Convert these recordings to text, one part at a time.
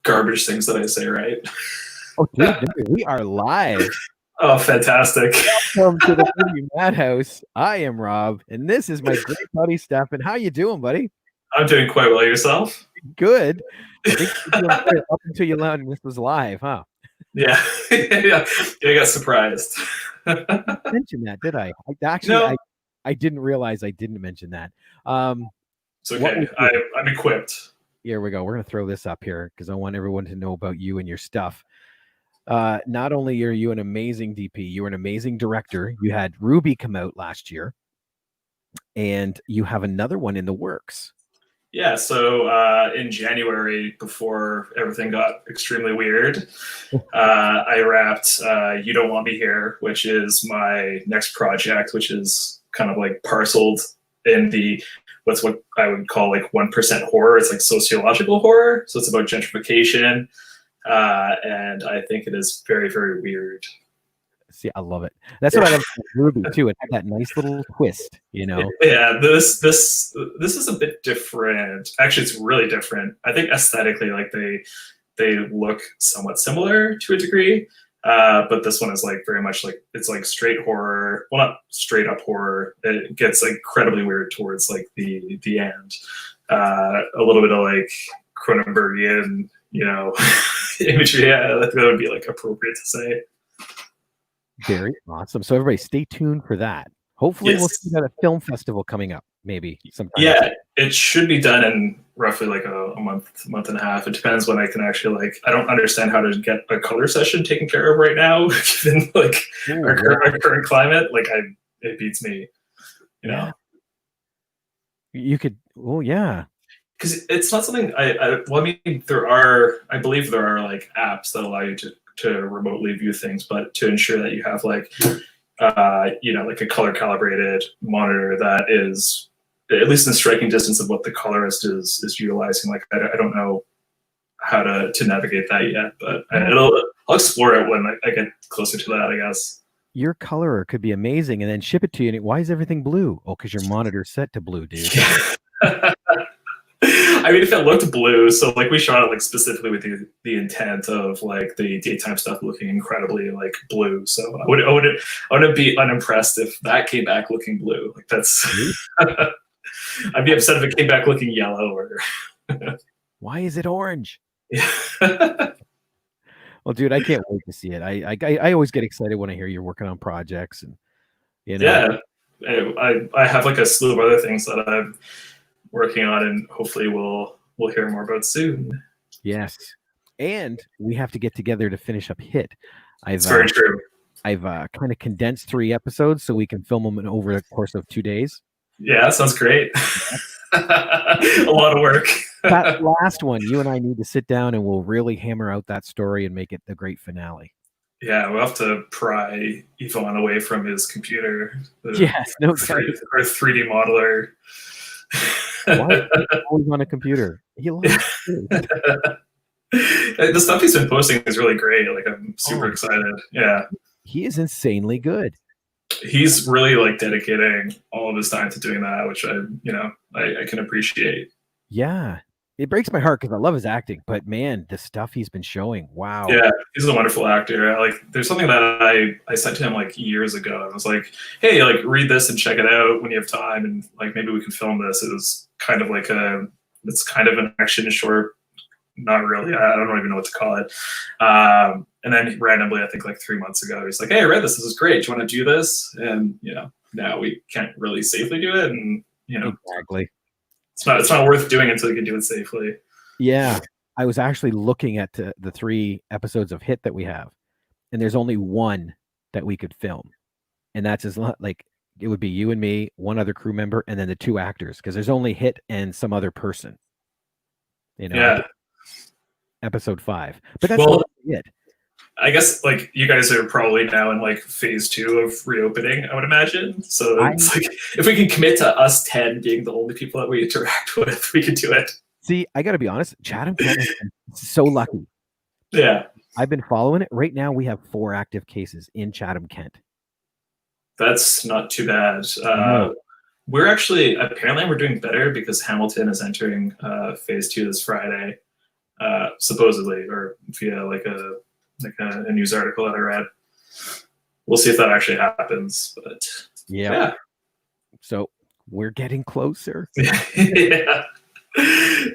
garbage things that I say, right? Oh, dude, we are live. Oh, fantastic. Welcome to the Movie Madhouse. I am Rob, and this is my great buddy, Stefan. How you doing, buddy? I'm doing quite well. Yourself? Good. I think you were doing up until you learned this was live, huh? Yeah. Yeah, I got surprised. I didn't mention that, did I? I didn't realize I didn't mention that. It's okay. I'm equipped. Here we go. We're going to throw this up here because I want everyone to know about you and your stuff. Not only are you an amazing DP, you're an amazing director. You had Ruby come out last year, and you have another one in the works. Yeah, so in January, before everything got extremely weird, I wrapped You Don't Want Me Here, which is my next project, which is kind of like parceled in the what I would call like 1% horror. It's like sociological horror, so it's about gentrification, and I think it is very, very weird. See, I love it. That's what I love about Ruby too. It had that nice little twist, you know. Yeah, this is a bit different. Actually, it's really different. I think aesthetically, like they look somewhat similar to a degree, but this one is like very much like it's like straight horror. Well, not straight up horror. It gets like incredibly weird towards like the end. A little bit of like Cronenbergian, you know, imagery. Yeah, that would be like appropriate to say. Very awesome. So everybody stay tuned for that. Hopefully we'll see that at a film festival coming up, maybe sometime. Yeah, it should be done in roughly like a month and a half. It depends when I can actually like, I don't understand how to get a color session taken care of right now, given like our current climate. Like it beats me, you know? You could, yeah. Because it's not something I mean, I believe there are like apps that allow you to remotely view things, but to ensure that you have like, you know, like a color calibrated monitor that is at least in striking distance of what the colorist is utilizing. Like, I don't know how to navigate that yet, but I'll explore it when I get closer to that, I guess. Your colorer could be amazing and then ship it to you. And why is everything blue? Oh, because your monitor's set to blue, dude. I mean, if it looked blue, so like we shot it like specifically with the intent of like the daytime stuff looking incredibly like blue. So I wouldn't be unimpressed if that came back looking blue. Like that's, I'd be upset if it came back looking yellow or. Why is it orange? Yeah. Well, dude, I can't wait to see it. I always get excited when I hear you're working on projects, and you know. Yeah, I have like a slew of other things that I'm working on, and hopefully we'll hear more about soon. Yes, and we have to get together to finish up Hit. It's very true. I've kind of condensed 3 episodes so we can film them over the course of 2 days. Yeah, that sounds great. A lot of work. That last one, you and I need to sit down and we'll really hammer out that story and make it the great finale. Yeah, we'll have to pry Yvonne away from his computer. Yes, no, or 3D modeler. Why always on a computer? He loves the stuff he's been posting is really great. Like I'm super excited. Yeah, he is insanely good. He's really like dedicating all of his time to doing that, which I can appreciate. Yeah, it breaks my heart because I love his acting, but man, the stuff he's been showing, wow. Yeah, he's a wonderful actor. Like, there's something that I said to him like years ago. I was like, hey, like read this and check it out when you have time, and like maybe we can film this. It was kind of like it's kind of an action short. Not really. I don't even know what to call it. And then randomly, I think like 3 months ago, he's like, hey, I read this. This is great. Do you want to do this? And now we can't really safely do it. And exactly. It's not worth doing until you can do it safely. Yeah. I was actually looking at the 3 episodes of Hit that we have, and there's only one that we could film. And that's like, it would be you and me, one other crew member, and then the 2 actors, because there's only Hit and some other person. Yeah. Episode 5. But that's not it. I guess like you guys are probably now in like phase 2 of reopening, I would imagine. So it's like if we can commit to us 10 being the only people that we interact with, we can do it. See, I got to be honest, Chatham Kent is so lucky. Yeah. I've been following it. Right now we have 4 active cases in Chatham Kent. That's not too bad. We're apparently we're doing better because Hamilton is entering phase 2 this Friday. supposedly, or via like a news article that I read. We'll see if that actually happens. But yeah. So we're getting closer. Yeah.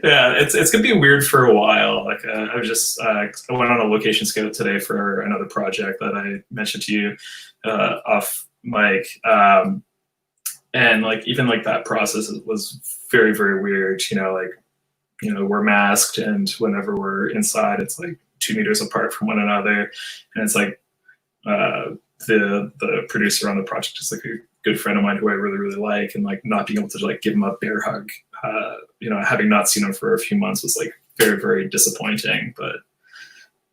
Yeah, it's gonna be weird for a while. Like I was just I went on a location scout today for another project that I mentioned to you off mic, and like even like that process was very very weird. We're masked, and whenever we're inside, it's like 2 meters apart from one another, and it's like the producer on the project is like a good friend of mine who I really really like, and like not being able to like give him a bear hug, having not seen him for a few months was like very very disappointing, but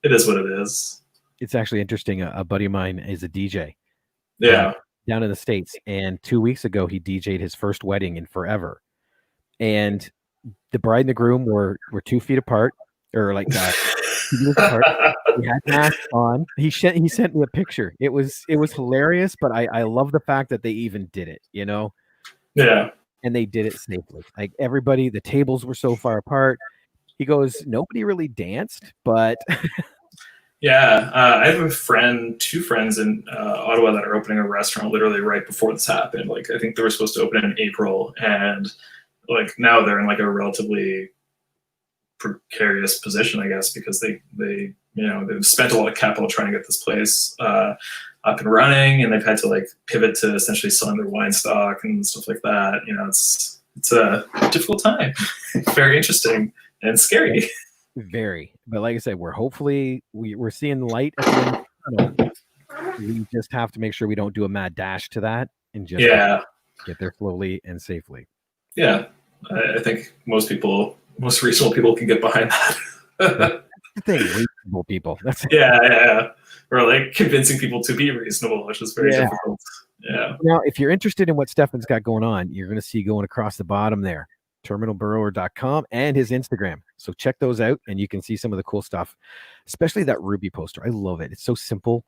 it is what it is. It's actually interesting. A buddy of mine is a DJ. Yeah. Down in the States, and 2 weeks ago he DJ'd his first wedding in forever, and the bride and the groom were 2 feet apart, or like 2 meters apart. He had masks on. He sent me a picture. It was hilarious, but I love the fact that they even did it, Yeah. And they did it safely. Like everybody, the tables were so far apart. He goes, nobody really danced, but yeah, I have two friends in Ottawa that are opening a restaurant literally right before this happened. Like I think they were supposed to open in April, and like now they're in like a relatively precarious position, I guess, because they've spent a lot of capital trying to get this place up and running, and they've had to like pivot to essentially selling their wine stock and stuff like that. It's a difficult time. Very interesting and scary. Very, but like I said, we're seeing light at the end of the tunnel. We just have to make sure we don't do a mad dash to that, and just get there slowly and safely. Yeah, I think most reasonable people can get behind that. That's the thing, reasonable people. That's yeah. Or like convincing people to be reasonable, which is very difficult. Yeah. Now, if you're interested in what Stefan's got going on, you're going to see going across the bottom there, terminalburrower.com and his Instagram. So check those out, and you can see some of the cool stuff, especially that Ruby poster. I love it. It's so simple.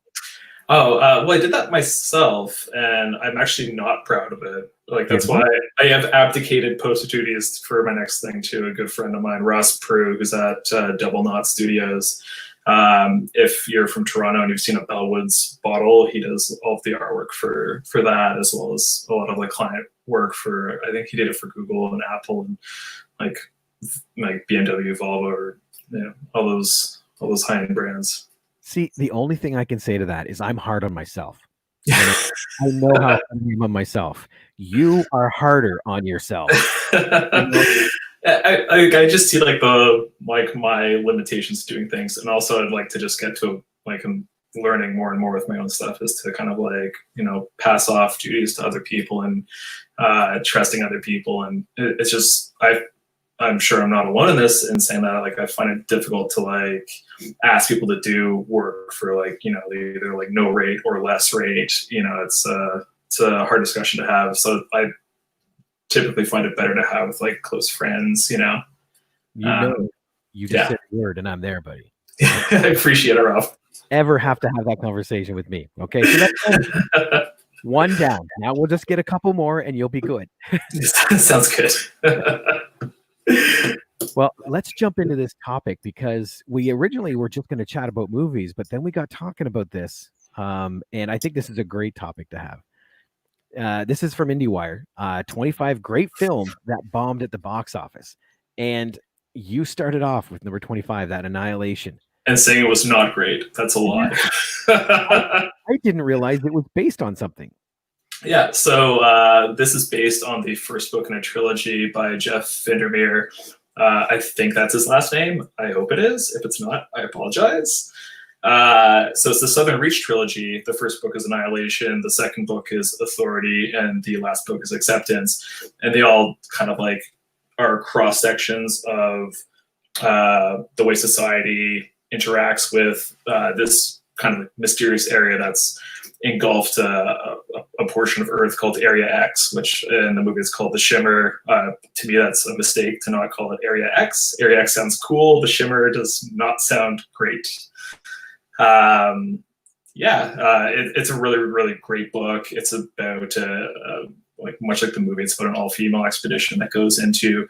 Oh, well, I did that myself, and I'm actually not proud of it. Like, that's why I have abdicated poster duties for my next thing to a good friend of mine, Ross Prue, who's at Double Knot Studios. If you're from Toronto and you've seen a Bellwoods bottle, he does all of the artwork for that, as well as a lot of the client work for, I think he did it for Google and Apple and like BMW, Volvo, or all those high-end brands. See, the only thing I can say to that is I'm hard on myself. I know how hard I am on myself. You are harder on yourself. I just see like my limitations doing things, and also I'd like to just get to I'm learning more and more with my own stuff, is to kind of pass off duties to other people and trusting other people, and it's just I'm sure I'm not alone in this in saying that I find it difficult to ask people to do work for either no rate or less rate. It's a hard discussion to have. So I typically find it better to have with close friends. You just said the word, and I'm there, buddy. I appreciate it, Ralph. Ever have to have that conversation with me? Okay, so that's one down. Now we'll just get a couple more, and you'll be good. Sounds good. Well, let's jump into this topic, because we originally were just going to chat about movies, but then we got talking about this, and I think this is a great topic to have. This is from IndieWire, 25 great films that bombed at the box office, and you started off with number 25, that Annihilation. And saying it was not great. That's a lie. I didn't realize it was based on something. Yeah, so this is based on the first book in a trilogy by Jeff Vandermeer. I think that's his last name. I hope it is. If it's not, I apologize. So it's the Southern Reach trilogy. The first book is Annihilation. The second book is Authority. And the last book is Acceptance. And they all kind of are cross sections of the way society interacts with this kind of mysterious area that's engulfed a portion of Earth called Area X, which in the movie is called the Shimmer. To me, that's a mistake to not call it Area X. Area X sounds cool. The Shimmer does not sound great. It's a really, really great book. It's about much like the movie, it's about an all-female expedition that goes into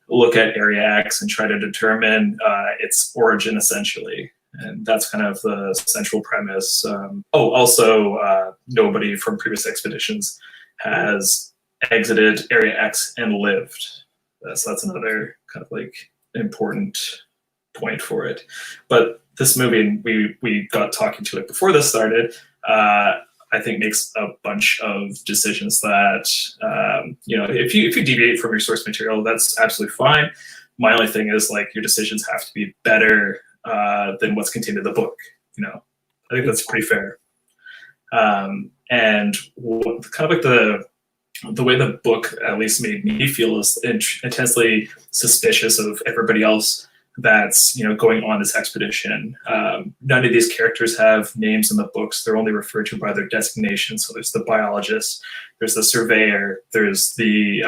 look at Area X and try to determine its origin, essentially. And that's kind of the central premise. Also, nobody from previous expeditions has exited Area X and lived. So that's another kind of like important point for it. But this movie, we got talking to it before this started, I think makes a bunch of decisions that, if you deviate from your source material, that's absolutely fine. My only thing is like your decisions have to be better than what's contained in the book. I think that's pretty fair. And kind of like the way the book at least made me feel is intensely suspicious of everybody else that's going on this expedition. None of these characters have names in the books. They're only referred to by their designation. So there's the biologist, there's the surveyor, there's the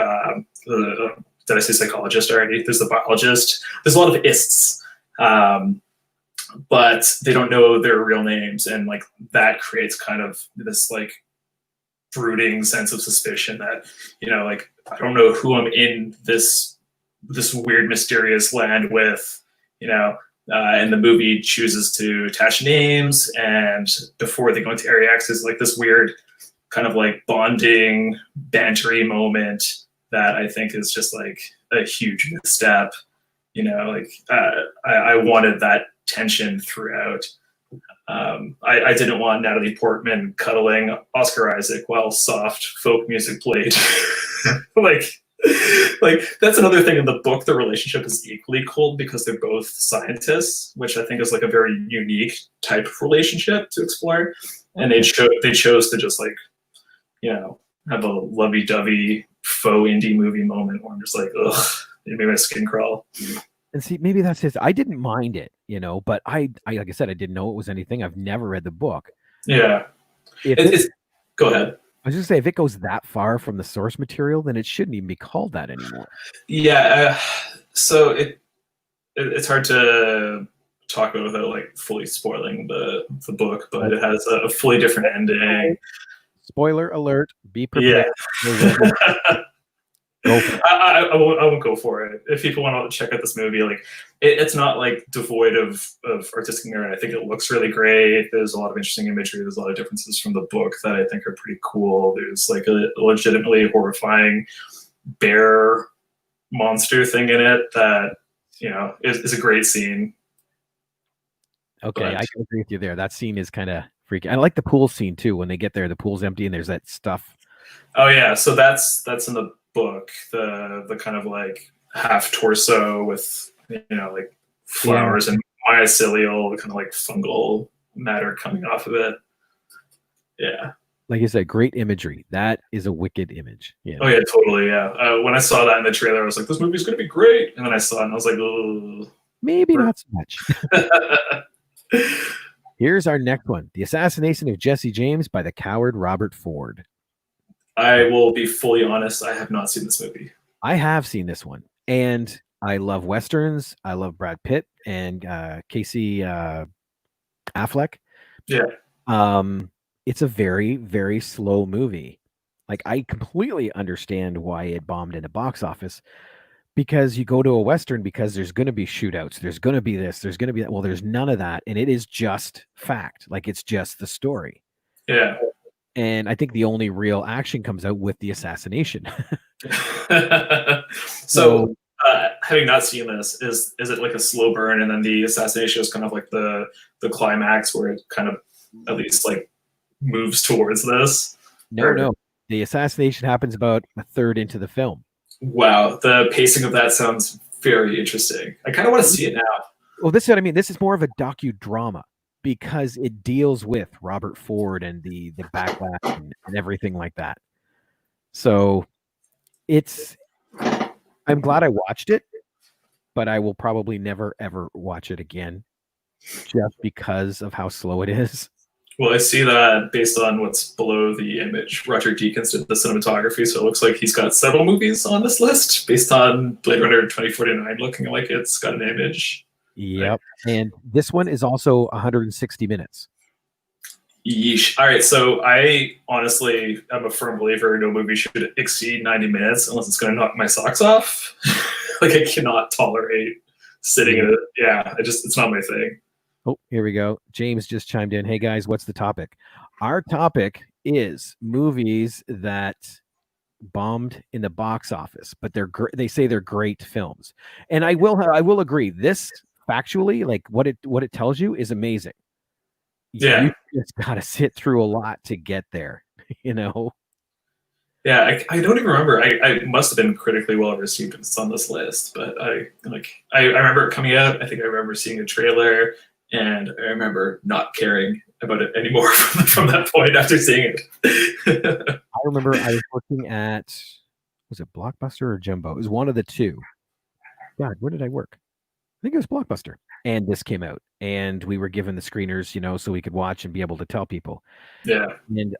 did I say psychologist already? There's the biologist. There's a lot of ists, but they don't know their real names, and like that creates kind of this like brooding sense of suspicion that like I don't know who I'm in this weird mysterious land with. And the movie chooses to attach names, and before they go into Area X is like this weird kind of like bonding, bantery moment that I think is just like a huge misstep. I wanted that tension throughout. I didn't want Natalie Portman cuddling Oscar Isaac while soft folk music played. like that's another thing in the book. The relationship is equally cold because they're both scientists, which I think is like a very unique type of relationship to explore. And they chose to just like have a lovey-dovey faux indie movie moment where I'm just like, ugh, it made my skin crawl. And see, maybe that's his. I didn't mind it, but I like I said, I didn't know it was anything. I've never read the book. Yeah. Go ahead. I was just say, if it goes that far from the source material, then it shouldn't even be called that anymore. Yeah. So it's hard to talk about without like fully spoiling the book, but it has a fully different ending. Spoiler alert! Be prepared. Yeah. I won't go for it. If people want to check out this movie, like it's not like devoid of artistic merit. I think it looks really great. There's a lot of interesting imagery. There's a lot of differences from the book that I think are pretty cool. There's like a legitimately horrifying bear monster thing in it that is a great scene. Okay, I can agree with you there. That scene is kind of freaky. I like the pool scene too. When they get there, the pool's empty and there's that stuff. Oh yeah, so that's in the book. The kind of like half torso with like flowers and mycelial kind of like fungal matter coming off of it. Yeah. Like you said, great imagery. That is a wicked image. Yeah. Oh yeah, totally. Yeah. When I saw that in the trailer, I was like, this movie's gonna be great. And then I saw it and I was like, oh, maybe not so much. Here's our next one: The Assassination of Jesse James by the coward Robert Ford. I will be fully honest, I have not seen this movie. I have seen this one, and I love Westerns. I love Brad Pitt and Casey Affleck. Yeah. It's a very, very slow movie. Like, I completely understand why it bombed in the box office, because you go to a Western because there's going to be shootouts. There's going to be this. There's going to be that. Well, there's none of that. And it is just fact. Like, it's just the story. Yeah. And I think the only real action comes out with the assassination. So having not seen this, is it like a slow burn and then the assassination is kind of like the climax where it kind of at least like moves towards this? No. The assassination happens about a third into the film. Wow. The pacing of that sounds very interesting. I kind of want to see it now. Well, this is what I mean. This is more of a docudrama because it deals with Robert Ford and the backlash and everything like that. So I'm glad I watched it, but I will probably never, ever watch it again just because of how slow it is. Well, I see that based on what's below the image. Roger Deakins did the cinematography, so it looks like he's got several movies on this list based on Blade Runner 2049 looking like it's got an image. Yep. And this one is also 160 minutes. Yeesh. All right, so I honestly am a firm believer no movie should exceed 90 minutes unless it's going to knock my socks off. Like I cannot tolerate sitting in it. Yeah, it's not my thing. Oh, here we go. James just chimed in. Hey guys, what's the topic? Our topic is movies that bombed in the box office, but they say they're great films. And I will agree. This factually, like what it tells you is amazing. Yeah. You just got to sit through a lot to get there, you know? Yeah, I don't even remember. I must have been critically well received if it's on this list, but I remember it coming out. I think I remember seeing a trailer, and I remember not caring about it anymore from that point after seeing it. I remember I was working at, was it Blockbuster or Jumbo? It was one of the two. God, where did I work? I think it was Blockbuster. And this came out, and we were given the screeners, you know, so we could watch and be able to tell people. Yeah. And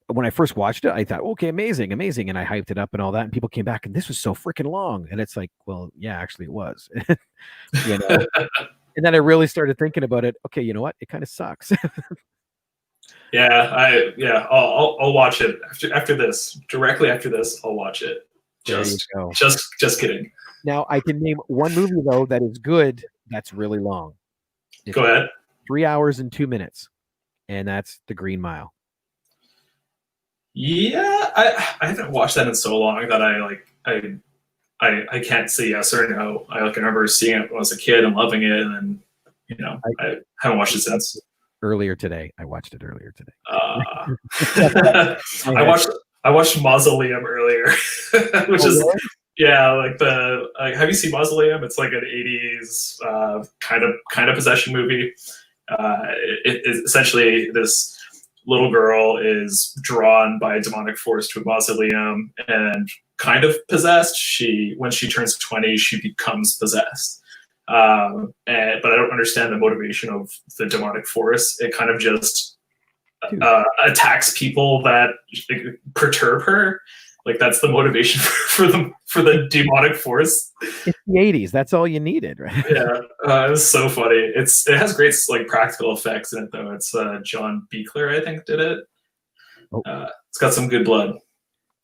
when I first watched it, I thought, okay, amazing. And I hyped it up and all that. And people came back, and this was so freaking long. And it's like, well, yeah, actually it was. You know? And then I really started thinking about it. Okay, you know what? It kind of sucks. I'll watch it after this. Directly after this, I'll watch it. Just kidding. Now I can name one movie though that is good. That's really long. Go ahead. 3 hours and 2 minutes, and that's The Green Mile. Yeah, I haven't watched that in so long that I can't say yes or no. I remember seeing it when I was a kid and loving it, and then I haven't watched it since. Earlier today, I watched it earlier today. I watched Mausoleum earlier, which is. Really? Yeah, have you seen Mausoleum? It's like an 80s kind of possession movie. It is essentially this little girl is drawn by a demonic force to a mausoleum and kind of possessed. When she turns 20, she becomes possessed. But I don't understand the motivation of the demonic force. It kind of just attacks people that perturb her. Like that's the motivation for the demonic force. It's the 80s. That's all you needed, right? Yeah, it was so funny. It has great practical effects in it though. It's John Beekler, I think, did it. Oh. It's got some good blood.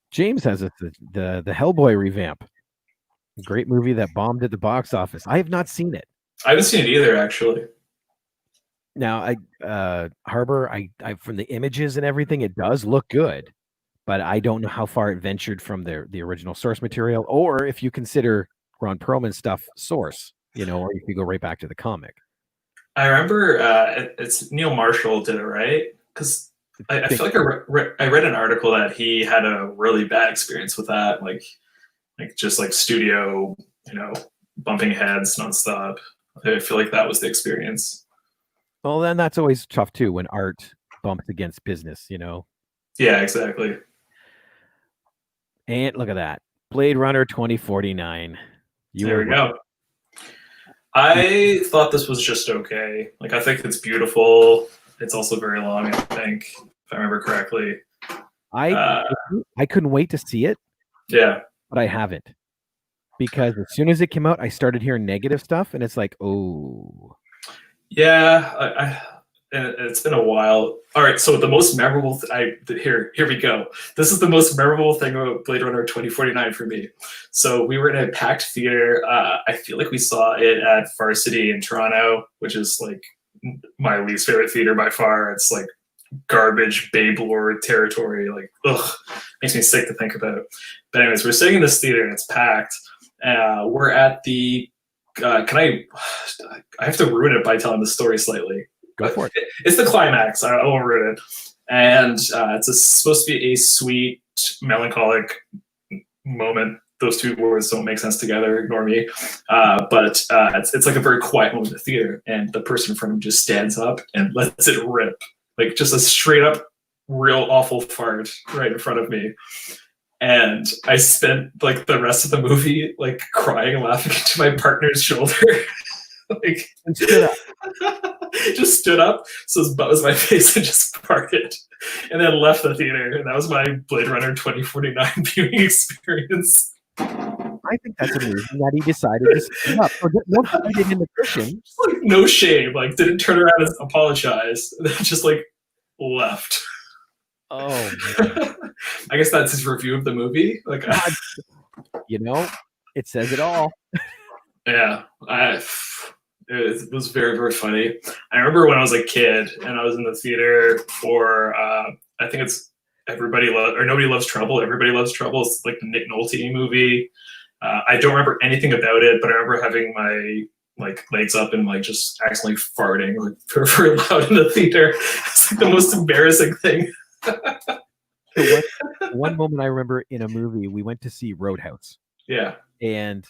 James has the Hellboy revamp. A great movie that bombed at the box office. I have not seen it. I haven't seen it either, actually. Now, Harbor, I from the images and everything, it does look good. But I don't know how far it ventured from the original source material, or if you consider Ron Perlman's stuff source, or if you go right back to the comic. I remember it's Neil Marshall did it, right? Because I feel like I read an article that he had a really bad experience with that, like just studio, bumping heads nonstop. I feel like that was the experience. Well, then that's always tough too when art bumps against business, Yeah, exactly. And look at that. Blade Runner 2049. There we go. I thought this was just okay. I think it's beautiful. It's also very long, I think, if I remember correctly. I couldn't wait to see it. Yeah. But I haven't. Because as soon as it came out, I started hearing negative stuff, and it's like, oh. Yeah, it's been a while. All right, so the most memorable here we go. This is the most memorable thing about Blade Runner 2049 for me. So we were in a packed theater. I feel like we saw it at Varsity in Toronto, which is my least favorite theater by far. It's garbage Babe Lord territory. Makes me sick to think about. But anyways, we're sitting in this theater and it's packed. We're at the. I have to ruin it by telling the story slightly. Go for it. It's the climax. I won't ruin it. And it's supposed to be a sweet, melancholic moment. Those two words don't make sense together. Ignore me. But it's a very quiet moment in the theater, and the person in front of him just stands up and lets it rip, just a straight up, real awful fart right in front of me. And I spent the rest of the movie crying and laughing into my partner's shoulder. And stood up. Just stood up, so his butt was my face, and just farted, and then left the theater. And that was my Blade Runner 2049 viewing experience. I think that's amazing that he decided to stand up. Don't hide it in the cushion. No shame. Didn't turn around and apologize. And then just left. Oh man. I guess that's his review of the movie. It says it all. Yeah, it was very, very funny. I remember when I was a kid and I was in the theater for I think it's Nobody Loves Trouble. Everybody Loves Trouble. It's like the Nick Nolte movie. I don't remember anything about it, but I remember having my like legs up and like just accidentally farting like very loud in the theater. It's like the most embarrassing thing. So one moment I remember in a movie, we went to see Roadhouse. Yeah. And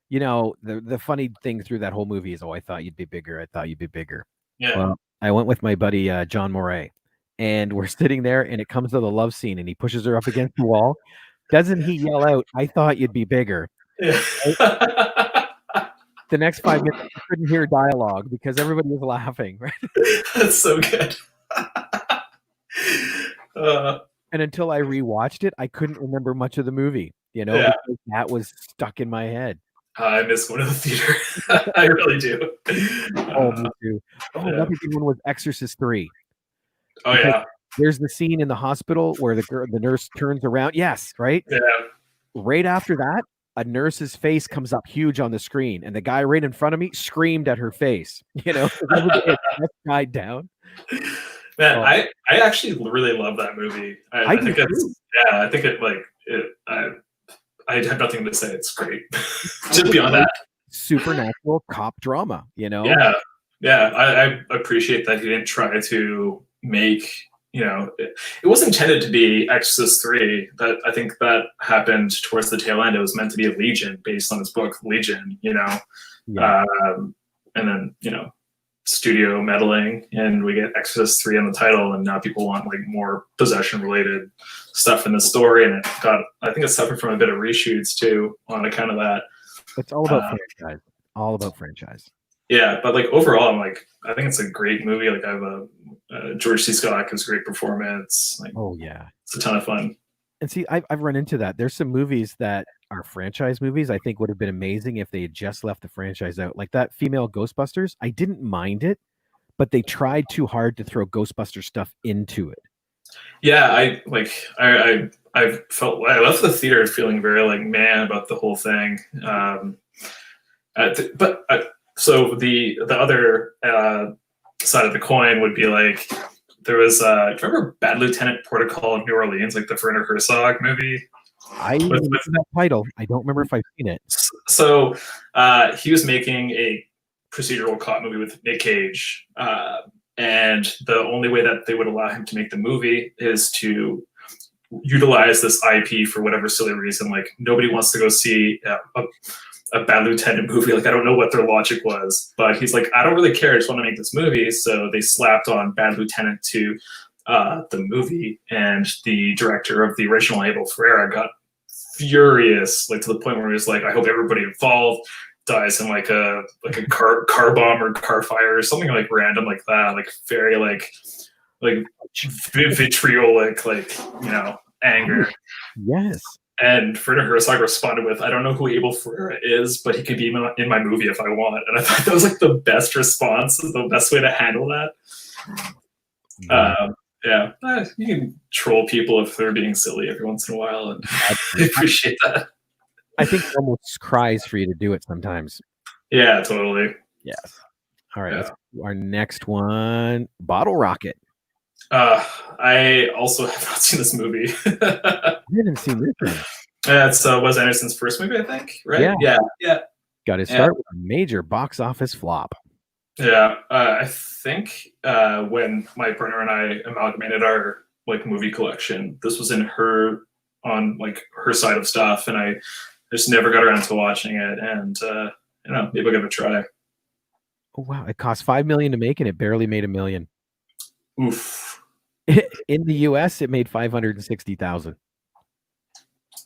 you know, the funny thing through that whole movie is, oh, I thought you'd be bigger. I thought you'd be bigger. Yeah. Well, I went with my buddy John Moray, and we're sitting there, and it comes to the love scene, and he pushes her up against the wall. Doesn't he yell out, "I thought you'd be bigger"? Yeah. The next 5 minutes, I couldn't hear dialogue because everybody was laughing. Right? That's so good. And until I rewatched it, I couldn't remember much of the movie. You know, Yeah. because that was stuck in my head. I miss going to the theater. I really do. Oh, me too. Oh, Yeah. another good one was Exorcist 3. Oh yeah. There's the scene in the hospital where the nurse turns around. Yes, right? Yeah. Right after that, a nurse's face comes up huge on the screen, and the guy right in front of me screamed at her face. You know, it died down. Man, I actually really love that movie. I think it's I think it like it. I have nothing to say. It's great. Just beyond that, supernatural cop drama. You know. Yeah. I appreciate that he didn't try to make. You know, it wasn't intended to be Exorcist 3. That I think that happened towards the tail end. It was meant to be a Legion based on his book Legion. You know, Yeah. and then studio meddling, and we get Exorcist 3 on the title, and now people want like more possession related stuff in the story, and I think it suffered from a bit of reshoots too on account of that. It's all about franchise. All about franchise. Yeah, but like overall, I think it's a great movie. Like I have George C. Scott gives a great performance. Like, oh yeah, it's a ton of fun. And see, I've run into that. There's some movies that are franchise movies I think would have been amazing if they had just left the franchise out. Like that female Ghostbusters, I didn't mind it, but they tried too hard to throw Ghostbuster stuff into it. Yeah, I felt I left the theater feeling very like man about the whole thing. So the other side of the coin would be like there was do you remember Bad Lieutenant Protocol of New Orleans, like the Werner Herzog movie? I remember that title. I don't remember if I've seen it. So he was making a procedural cop movie with Nick Cage, and the only way that they would allow him to make the movie is to utilize this IP for whatever silly reason. Like nobody wants to go see a Bad Lieutenant movie. Like I don't know what their logic was, but he's like, I don't really care. I just want to make this movie. So they slapped on Bad Lieutenant to the movie, and the director of the original, Abel Ferreira, got furious, like to the point where he was like, I hope everybody involved dies in like a car bomb or car fire or something like random like that, like very like vitriolic, like anger. Yes. And Werner Herzog responded with, I don't know who Abel Ferreira is, but he could be in my movie if I want. And I thought that was like the best response, the best way to handle that. Yeah, you can troll people if they're being silly every once in a while, and I appreciate that. I think it almost cries for you to do it sometimes. Yeah, totally. Yes. All right, let's do our next one, Bottle Rocket. I also have not seen this movie. I didn't see this one. It's Wes Anderson's first movie, I think, right? Yeah. Got to start with a major box office flop. Yeah, I think when my partner and I amalgamated our like movie collection, this was on her side of stuff, and I just never got around to watching it. And maybe I'll give it a try. Oh wow! It cost $5 million to make, and it barely made $1 million. Oof. In the U.S., it made $560,000.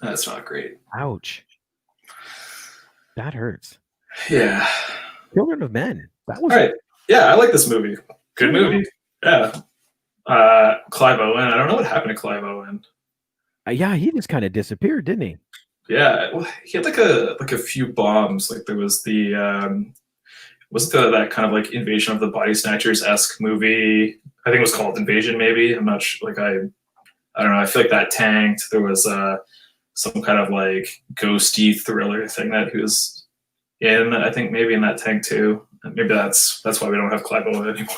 That's not great. Ouch. That hurts. Yeah. Children of Men. That was all right. Yeah, I like this movie. Good movie. Yeah. Clive Owen. I don't know what happened to Clive Owen. Yeah, he just kind of disappeared, didn't he? Yeah, well, he had like a few bombs. Like there was the wasn't that kind of like Invasion of the Body Snatchers-esque movie? I think it was called Invasion, maybe. I'm not sure. Like I don't know. I feel like that tanked. There was some kind of like ghosty thriller thing that he was in. I think maybe in that tank too. Maybe that's why we don't have Clive Owen anymore.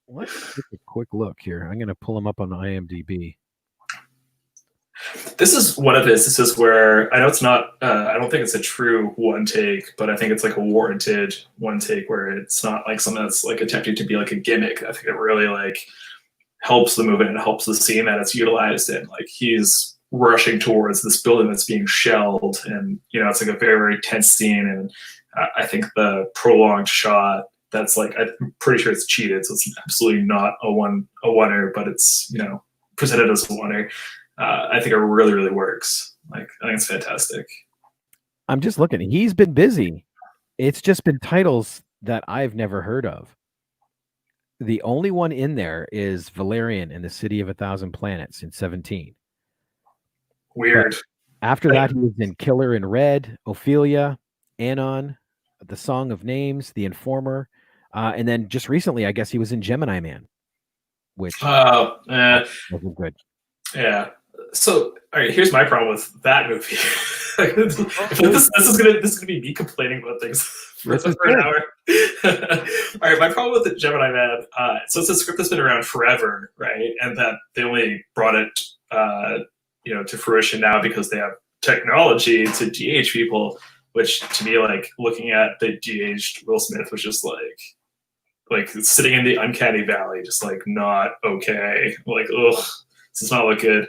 Let's take a quick look here. I'm going to pull him up on IMDb. This is one of his. This is where I know it's not. I don't think it's a true one take, but I think it's like a warranted one take where it's not like something that's like attempting to be like a gimmick. I think it really like helps the movie and it helps the scene that it's utilized in. Like he's rushing towards this building that's being shelled, and it's like a very very tense scene. And I think the prolonged shot that's like I'm pretty sure it's cheated, so it's absolutely not a oneer, but it's presented as a oneer. I think it really, really works. Like, I think it's fantastic. I'm just looking. He's been busy. It's just been titles that I've never heard of. The only one in there is Valerian and the City of a Thousand Planets in 2017. Weird. But after that, he was in Killer in Red, Ophelia, Anon, The Song of Names, The Informer. And then just recently, I guess he was in Gemini Man, which wasn't good. Yeah. So, all right, here's my problem with that movie. this is gonna be me complaining about things for an hour. All right, my problem with the Gemini Man. So it's a script that's been around forever, right? And that they only brought it, to fruition now because they have technology to de-age people. Which to me, like looking at the de-aged Will Smith, was just like sitting in the uncanny valley, just like not okay. Like, ugh, this does not look good.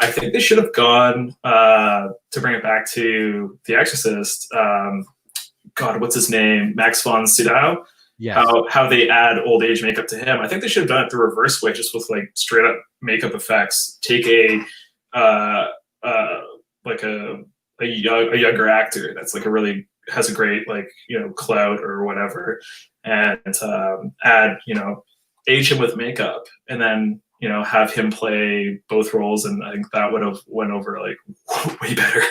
I think they should have gone to bring it back to The Exorcist. God, what's his name? Max von Sydow. Yeah. How they add old age makeup to him. I think they should have done it the reverse way, just with like straight up makeup effects. Take a younger actor that's like has a great clout or whatever, and add age him with makeup, and then have him play both roles, and I think that would have went over like way better.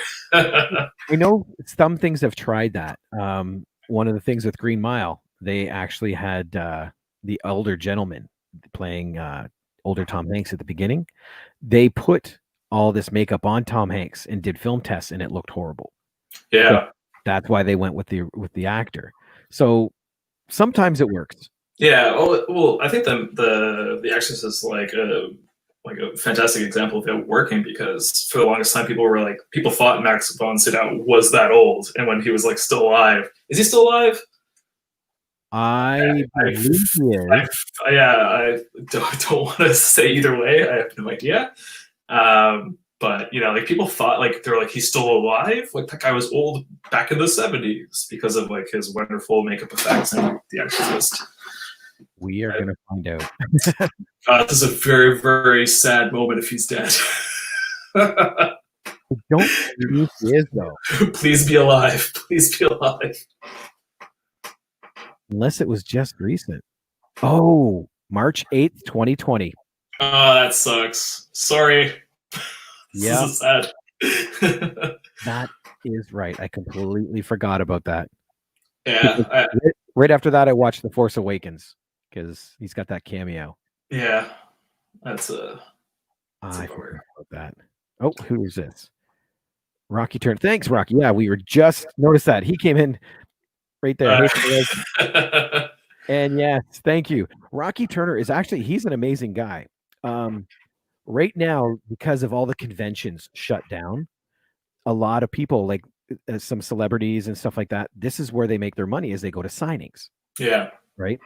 We know some things have tried that. One of the things with Green Mile, they actually had the older gentleman playing older Tom Hanks at the beginning. They put all this makeup on Tom Hanks and did film tests, and it looked horrible. Yeah, so that's why they went with the actor. So sometimes it works. Yeah, well, I think the Exorcist is like a fantastic example of it working, because for the longest time people thought Max von Sydow was that old, and when he was like still alive, is he still alive? I believe he is. I don't want to say either way. I have no idea. But people thought they're like he's still alive. Like that guy was old back in the 70s because of like his wonderful makeup effects in The Exorcist. We are going to find out. This is a very, very sad moment if he's dead. I don't believe he is, though. Please be alive. Please be alive. Unless it was just recent. Oh, March 8th, 2020. Oh, that sucks. Sorry. Yeah. This is sad. That is right. I completely forgot about that. Yeah. Right after that, I watched The Force Awakens because he's got that cameo. Yeah. That's I forgot about that. Oh, who is this? Rocky Turner. Thanks, Rocky. Yeah, we were just noticed that. He came in right there. And yes, thank you. Rocky Turner is actually, he's an amazing guy. Right now, because of all the conventions shut down, a lot of people, like some celebrities and stuff like that, this is where they make their money, is they go to signings. Yeah. Right?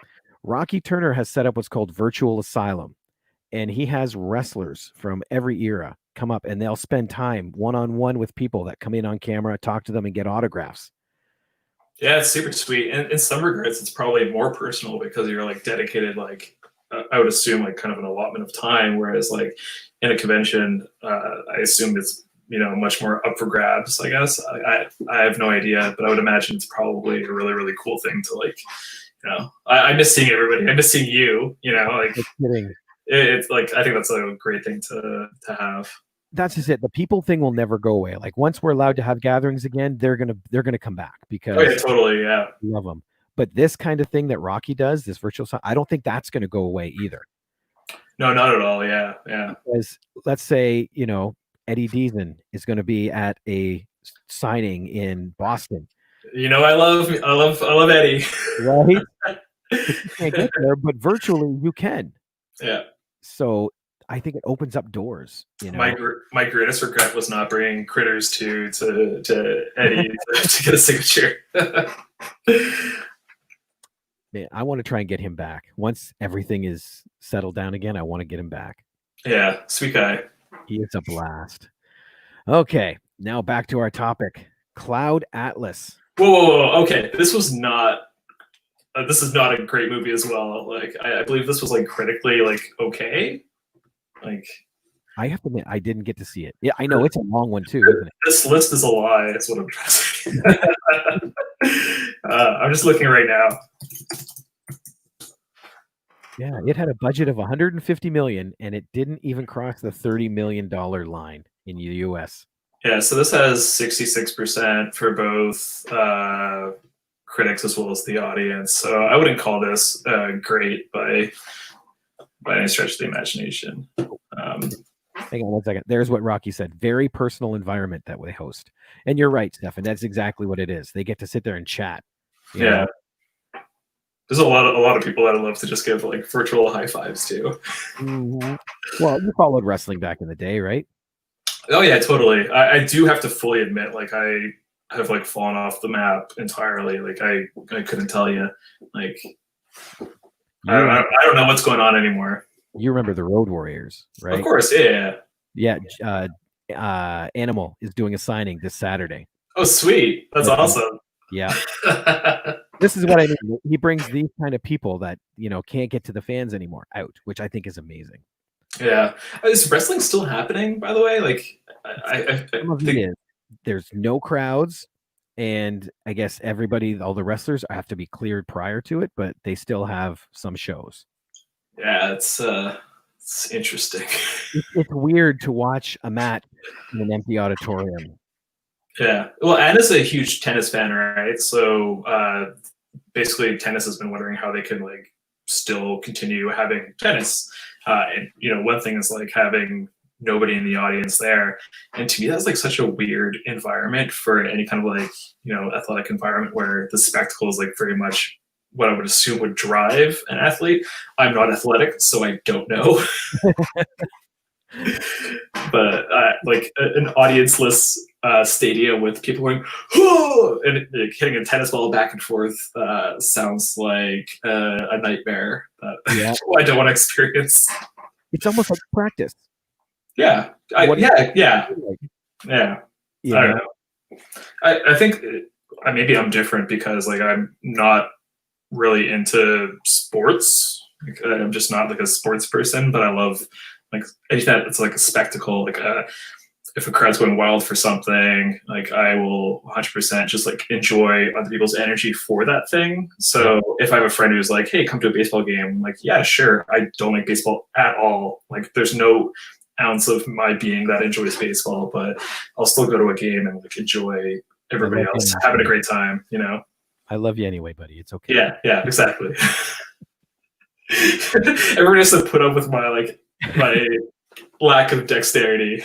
Rocky Turner has set up what's called Virtual Asylum, and he has wrestlers from every era come up, and they'll spend time one-on-one with people that come in on camera, talk to them, and get autographs. Yeah, it's super sweet. And in some regards, it's probably more personal because you're like dedicated, like I would assume like kind of an allotment of time, whereas like in a convention, I assume it's much more up for grabs. I guess I have no idea, but I would imagine it's probably a really, really cool thing to like, I miss seeing everybody. I miss seeing you. Like it's like I think that's a great thing to have. That's just it. The people thing will never go away. Like once we're allowed to have gatherings again, they're gonna come back because totally, yeah, we love them. But this kind of thing that Rocky does, this virtual, I don't think that's going to go away either. No, not at all. Yeah. Because let's say Eddie Deason is going to be at a signing in Boston. You know, I love Eddie. Right? But you can't get there, but virtually you can. Yeah. So I think it opens up doors. You know, My greatest regret was not bringing Critters to Eddie to get a signature. man, I want to try and get him back. Once everything is settled down again, I want to get him back. Yeah, sweet guy. He is a blast. Okay, now back to our topic: Cloud Atlas. Whoa. Okay, this is not a great movie as well. Like, I believe this was like critically like okay. Like, I have to admit, I didn't get to see it. Yeah, I know it's a long one too, isn't it? this list is a lie. Is what I'm trying to say. I'm just looking right now. Yeah, it had a budget of 150 million, and it didn't even cross the $30 million line in the U.S. Yeah, so this has 66% for both critics as well as the audience. So I wouldn't call this great by any stretch of the imagination. Hang on 1 second. There's what Rocky said. Very personal environment that they host. And you're right, Stefan. That's exactly what it is. They get to sit there and chat. You know? There's a lot of people that I love to just give like virtual high fives to. Mm-hmm. Well, you followed wrestling back in the day, right? Oh yeah, totally. I do have to fully admit, like I have like fallen off the map entirely. Like I couldn't tell you. Like I don't know what's going on anymore. You remember the Road Warriors, right? Of course, yeah. Yeah. Animal is doing a signing this Saturday. Oh, sweet. That's awesome. Yeah. This is what I mean. He brings these kind of people that, you know, can't get to the fans anymore out, which I think is amazing. Yeah. Is wrestling still happening, by the way? Like, I think there's no crowds, and I guess all the wrestlers have to be cleared prior to it, but they still have some shows. Yeah, it's interesting. It's weird to watch a match in an empty auditorium. Yeah. Well, Anna's a huge tennis fan, right? So basically tennis has been wondering how they can like still continue having tennis. And you know, one thing is like having nobody in the audience there. And to me, that's like such a weird environment for any kind of like, you know, athletic environment where the spectacle is like very much what I would assume would drive an athlete. I'm not athletic, so I don't know. But like an audience-less stadium with people going, "Whoa!" and like, hitting a tennis ball back and forth sounds like a nightmare that I don't want to experience. It's almost like practice. Yeah. I don't know. I think maybe I'm different because like I'm not really into sports. Like, I'm just not like a sports person, but I love like anything that's like a spectacle. Like if a crowd's going wild for something, like I will 100% just like enjoy other people's energy for that thing. So if I have a friend who's like, "Hey, come to a baseball game," I'm like, yeah, sure. I don't like baseball at all. Like there's no ounce of my being that enjoys baseball, but I'll still go to a game and like enjoy everybody else having a great time, you know? I love you anyway, buddy. It's okay. Yeah, exactly. Everyone has to put up with my lack of dexterity.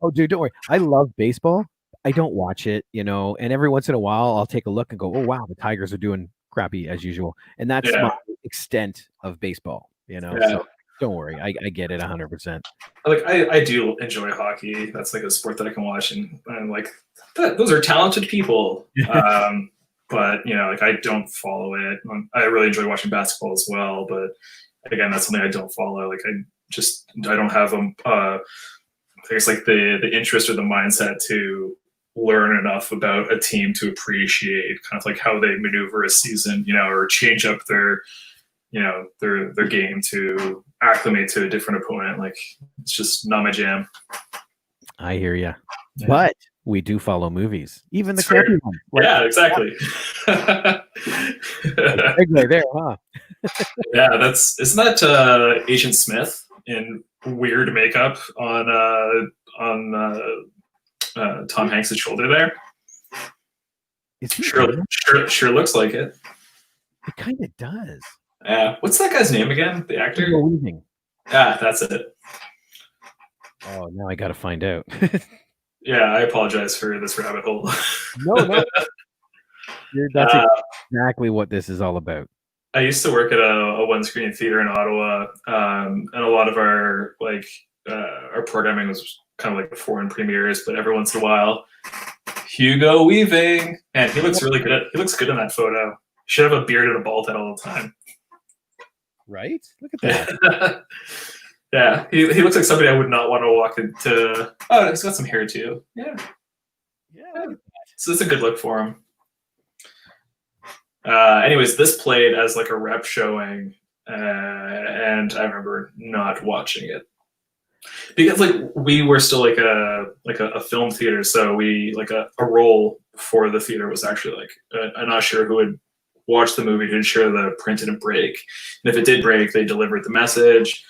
Oh, dude, don't worry. I love baseball. I don't watch it, you know, and every once in a while I'll take a look and go, "Oh, wow, the Tigers are doing crappy as usual." And that's my extent of baseball, you know? Yeah. So don't worry. I get it 100%. Like I do enjoy hockey. That's like a sport that I can watch, and like those are talented people. But you know, like I don't follow it. I really enjoy watching basketball as well, but again, that's something I don't follow. Like I don't have I guess like the interest or the mindset to learn enough about a team to appreciate kind of like how they maneuver a season, you know, or change up their game to acclimate to a different opponent. Like it's just not my jam. I hear you. Yeah. But we do follow movies, even the crappy ones. Yeah, exactly. Right there, huh? Yeah, isn't that Agent Smith in weird makeup on Tom Hanks' shoulder there? Sure looks like it. It kind of does. Yeah. What's that guy's name again? The actor? Weaving. Yeah, that's it. Oh, now I got to find out. Yeah, I apologize for this rabbit hole. No, no, that's uh, exactly what this is all about. I used to work at a one-screen theater in Ottawa, and a lot of our programming was kind of like foreign premieres. But every once in a while, Hugo Weaving, and he looks really good. He looks good in that photo. He should have a beard and a bald head all the time. Right? Look at that. Yeah, he looks like somebody I would not want to walk into. Oh, he's got some hair too. Yeah, Yeah. so it's a good look for him. Anyways, this played as like a rep showing, and I remember not watching it because like we were still like a film theater, so we like a role for the theater was actually like an usher who would watch the movie to ensure the print didn't break, and if it did break, they delivered the message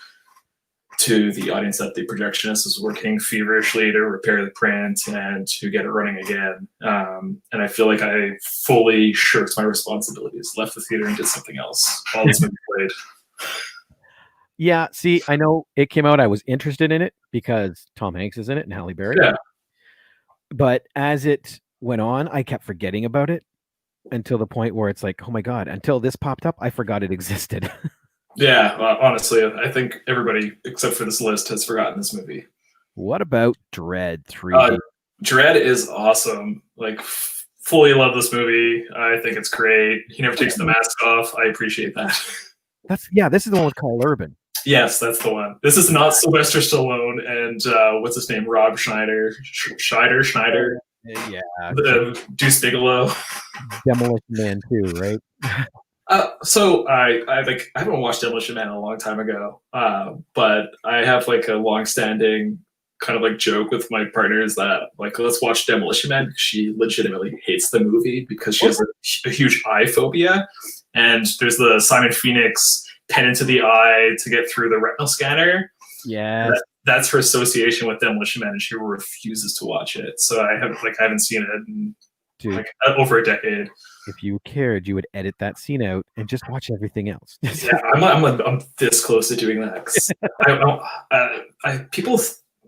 to the audience that the projectionist was working feverishly to repair the print and to get it running again. And I feel like I fully shirked my responsibilities, left the theater and did something else while this movie played. Yeah, see, I know it came out. I was interested in it because Tom Hanks is in it and Halle Berry. Yeah. But as it went on, I kept forgetting about it until the point where it's like, oh my God, until this popped up, I forgot it existed. Yeah, honestly, I think everybody except for this list has forgotten this movie. What about Dread 3D? Dread is awesome. Like, fully love this movie. I think it's great. He never takes the mask off. I appreciate that. This is the one with Carl Urban. Yes, that's the one. This is not Sylvester Stallone and what's his name? Rob Schneider. Schneider. Yeah. Deuce Bigelow. Demolition Man too, right? So I haven't watched Demolition Man a long time ago, but I have like a long-standing kind of like joke with my partners that like let's watch Demolition Man. She legitimately hates the movie because she has a huge eye phobia, and there's the Simon Phoenix pen into the eye to get through the retinal scanner. Yeah, that's her association with Demolition Man, and she refuses to watch it. So I haven't seen it in like over a decade. If you cared, you would edit that scene out and just watch everything else. Yeah, I'm this close to doing that. People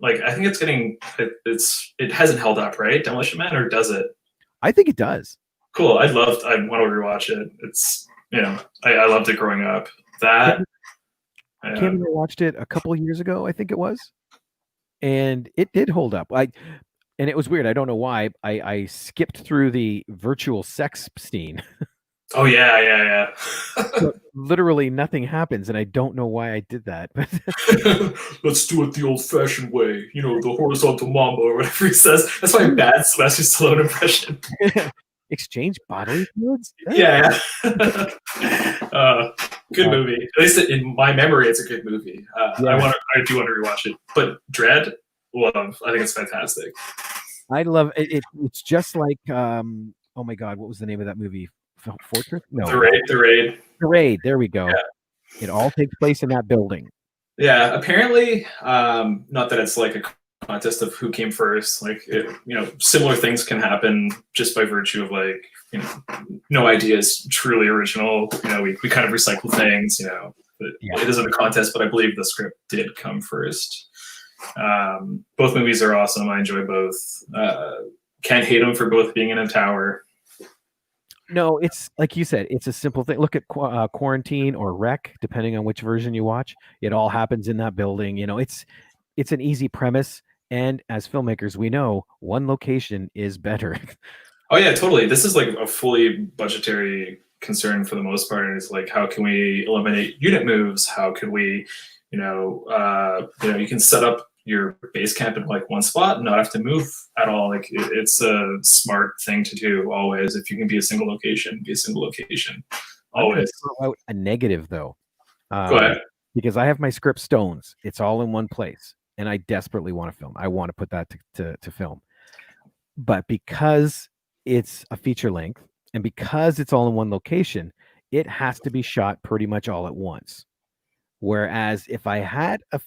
like I think it's getting it hasn't held up, right? Demolition Man, or does it? I think it does. Cool. I want to rewatch it. It's I loved it growing up. That Kim watched it a couple of years ago, I think it was, and it did hold up. And it was weird. I don't know why. I skipped through the virtual sex scene. Oh yeah. So literally nothing happens, and I don't know why I did that. Let's do it the old-fashioned way. The horizontal mambo or whatever he says. That's my bad Sylvester Stallone impression. Exchange bodily fluids? Yeah. Good movie. At least in my memory, it's a good movie. I do want to rewatch it. But Dread, love. I think it's fantastic. I love it. It's just like oh my God, what was the name of that movie? Fortress? No. The Raid. There we go. Yeah. It all takes place in that building. Yeah, apparently, not that it's like a contest of who came first. Like, similar things can happen just by virtue of like, no idea is truly original. We kind of recycle things. It isn't a contest, but I believe the script did come first. Both movies are awesome. I enjoy both. Can't hate them for both being in a tower. No, it's like you said, it's a simple thing. Look at Quarantine or Wreck, depending on which version you watch. It all happens in that building. It's an easy premise. And as filmmakers, we know one location is better. Oh yeah, totally. This is like a fully budgetary concern for the most part. And it's like, how can we eliminate unit moves? How can we, you can set up your base camp in like one spot and not have to move at all. Like it's a smart thing to do always. If you can be a single location, be a single location. Always. Throw out a negative though. Go ahead. Because I have my script stones. It's all in one place. And I desperately want to film. I want to put that to film. But because it's a feature length and because it's all in one location, it has to be shot pretty much all at once. Whereas if I had a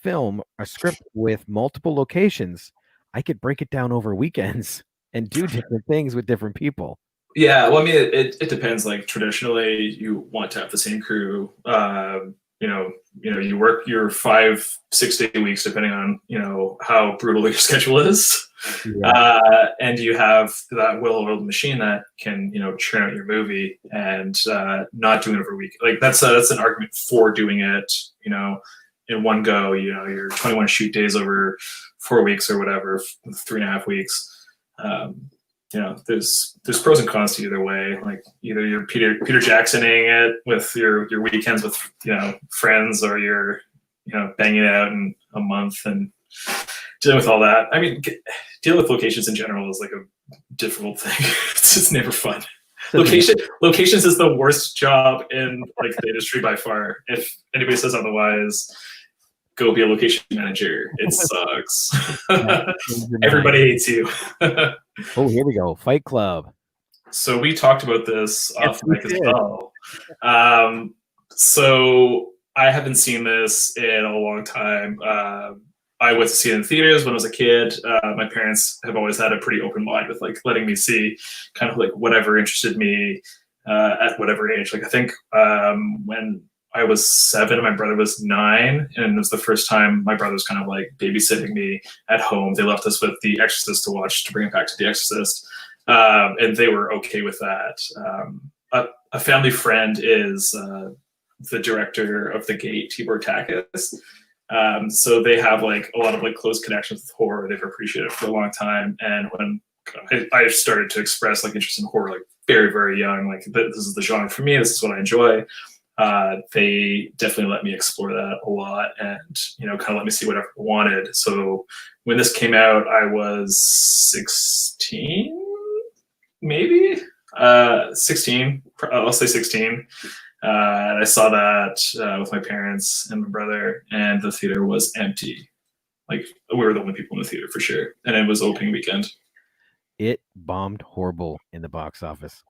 script with multiple locations, I could break it down over weekends and do different things with different people. Yeah, well, I mean, it depends. Like traditionally, you want to have the same crew, you work your 5-6 day weeks depending on how brutal your schedule is. And you have that well-oiled machine that can churn out your movie, and not doing it over a week. Like that's an argument for doing it in one go. Your 21 shoot days over 4 weeks or whatever, 3.5 weeks. There's pros and cons to either way. Like either you're Peter Jacksoning it with your weekends with friends, or you're banging it out in a month and dealing with all that. I mean, dealing with locations in general is like a difficult thing. It's just never fun. Locations is the worst job in like the industry by far. If anybody says otherwise, go be a location manager. It sucks. Everybody hates you. Oh, here we go. Fight Club. So we talked about this off mic as well. So I haven't seen this in a long time. I went to see it in theaters when I was a kid. My parents have always had a pretty open mind with like letting me see kind of like whatever interested me at whatever age. Like I think when I was 7 and my brother was 9, and it was the first time my brother was kind of like babysitting me at home. They left us with The Exorcist to watch, to bring it back to The Exorcist, and they were okay with that. A family friend is the director of The Gate, Tibor Takis. So they have like a lot of like close connections with horror. They've appreciated it for a long time, and when I started to express like interest in horror like very, very young, like this is the genre for me, this is what I enjoy. They definitely let me explore that a lot, and kind of let me see whatever I wanted. So when this came out, I was 16, maybe 16. I'll say 16. And I saw that with my parents and my brother, and the theater was empty. Like we were the only people in the theater for sure, and it was opening weekend. It bombed horrible in the box office.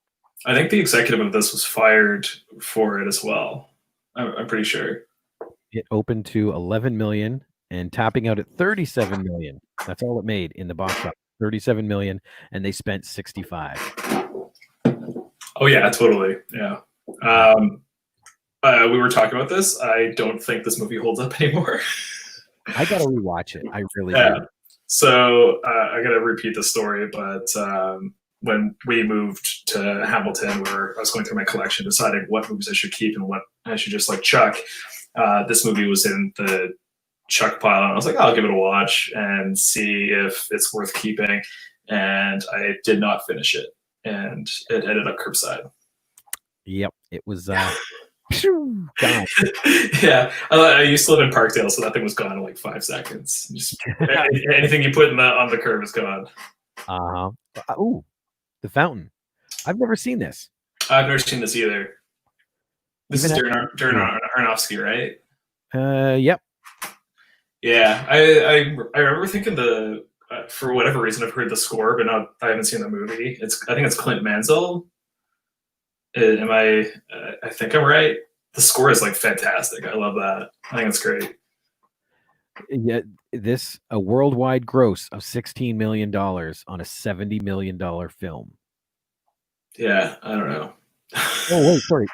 I think the executive of this was fired for it as well. I'm pretty sure. It opened to 11 million and topping out at 37 million. That's all it made in the box office. 37 million, and they spent 65. Oh yeah, totally. Yeah. We were talking about this. I don't think this movie holds up anymore. I gotta rewatch it. I really do. So I gotta repeat the story, but when we moved to Hamilton, where I was going through my collection, deciding what movies I should keep and what I should just like chuck, this movie was in the chuck pile, and I was like, I'll give it a watch and see if it's worth keeping. And I did not finish it, and it ended up curbside. Yep, it was. Yeah, I used to live in Parkdale, so that thing was gone in like 5 seconds. Just anything you put on the curb is gone. Ooh, The Fountain. I've never seen this. I've never seen this either. This is Darren Aronofsky, right? Yep. Yeah, I remember thinking for whatever reason I've heard the score, but I haven't seen the movie. I think it's Clint Mansell. I think I'm right. The score is like fantastic. I love that. I think it's great. Yeah, a worldwide gross of $16 million on a $70 million film. Yeah, I don't know. Oh wait, sorry.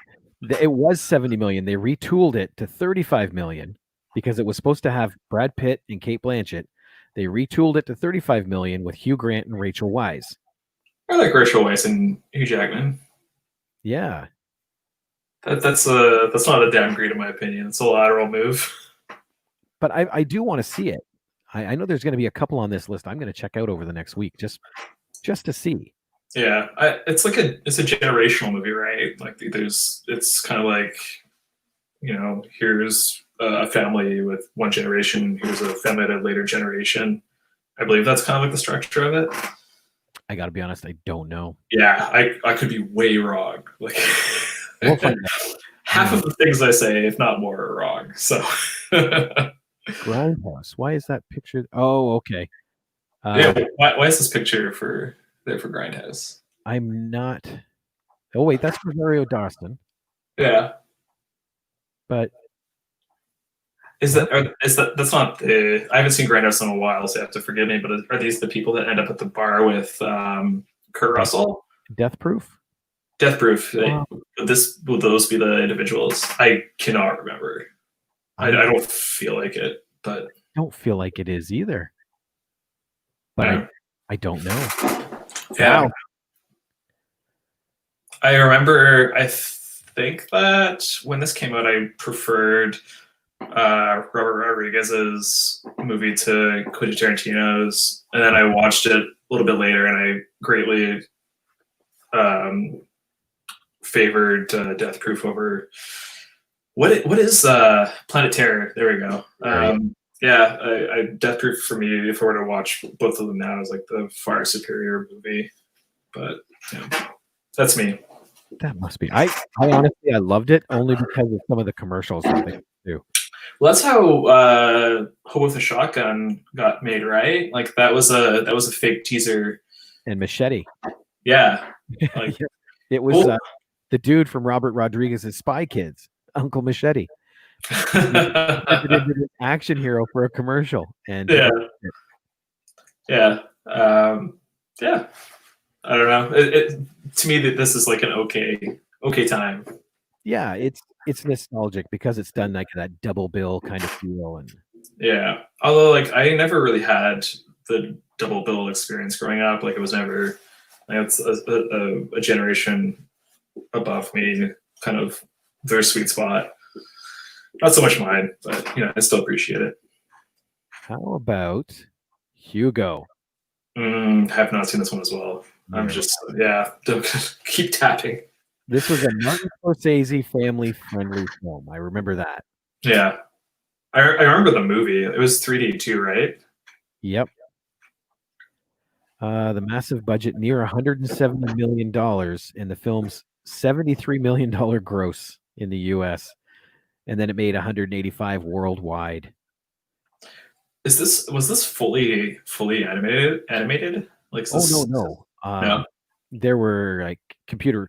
It was 70 million. They retooled it to 35 million because it was supposed to have Brad Pitt and Cate Blanchett. They retooled it to 35 million with Hugh Grant and Rachel Weisz. I like Rachel Weisz and Hugh Jackman. Yeah. That's not a downgrade in my opinion. It's a lateral move. But I do want to see it. I know there's going to be a couple on this list I'm going to check out over the next week just to see. Yeah, it's a generational movie, right? Like it's kind of like, here's a family with one generation, here's a family at a later generation. I believe that's kind of like the structure of it. I got to be honest, I don't know. Yeah, I could be way wrong. Like we'll find out. Half of the things I say, if not more, are wrong. So Grindhouse. Why is that picture? Oh, okay. Yeah, why is this picture for Grindhouse? I'm not. Oh wait, that's Rosario Dawson. Yeah, but that's not the? I haven't seen Grindhouse in a while, so you have to forgive me. But are these the people that end up at the bar with Kurt Russell? Death Proof. Will those be the individuals? I cannot remember. I don't feel like it, but don't feel like it is either. But yeah. I don't know. Yeah. Wow. I remember, I think that when this came out, I preferred Robert Rodriguez's movie to Quentin Tarantino's, and then I watched it a little bit later, and I greatly favored Death Proof over what is Planet Terror. There we go. Right. Yeah, Death Proof for me, if I were to watch both of them now, is like the far superior movie. But yeah, that's me. That must be. I honestly I loved it only because of some of the commercials that they do. Well, that's how Hobo with a Shotgun got made, right? Like that was a fake teaser. And Machete. Yeah, like, it was the dude from Robert Rodriguez's Spy Kids, Uncle Machete. An action hero for a commercial, and yeah. I don't know. To me, that this is like an okay time. Yeah, it's nostalgic because it's done like that double bill kind of feel, and yeah. Although, like, I never really had the double bill experience growing up. Like, it was never. Like, it's a generation above me, kind of their sweet spot. Not so much mine, but I still appreciate it. How about Hugo? Have not seen this one as well. I'm just keep tapping. This was a Martin Scorsese family-friendly film. I remember that. Yeah, I remember the movie. It was 3D too, right? Yep. The massive budget, near $170 million, in the film's $73 million gross in the U.S., and then it made 185 worldwide. Was this fully animated? Like, no. No. There were like computer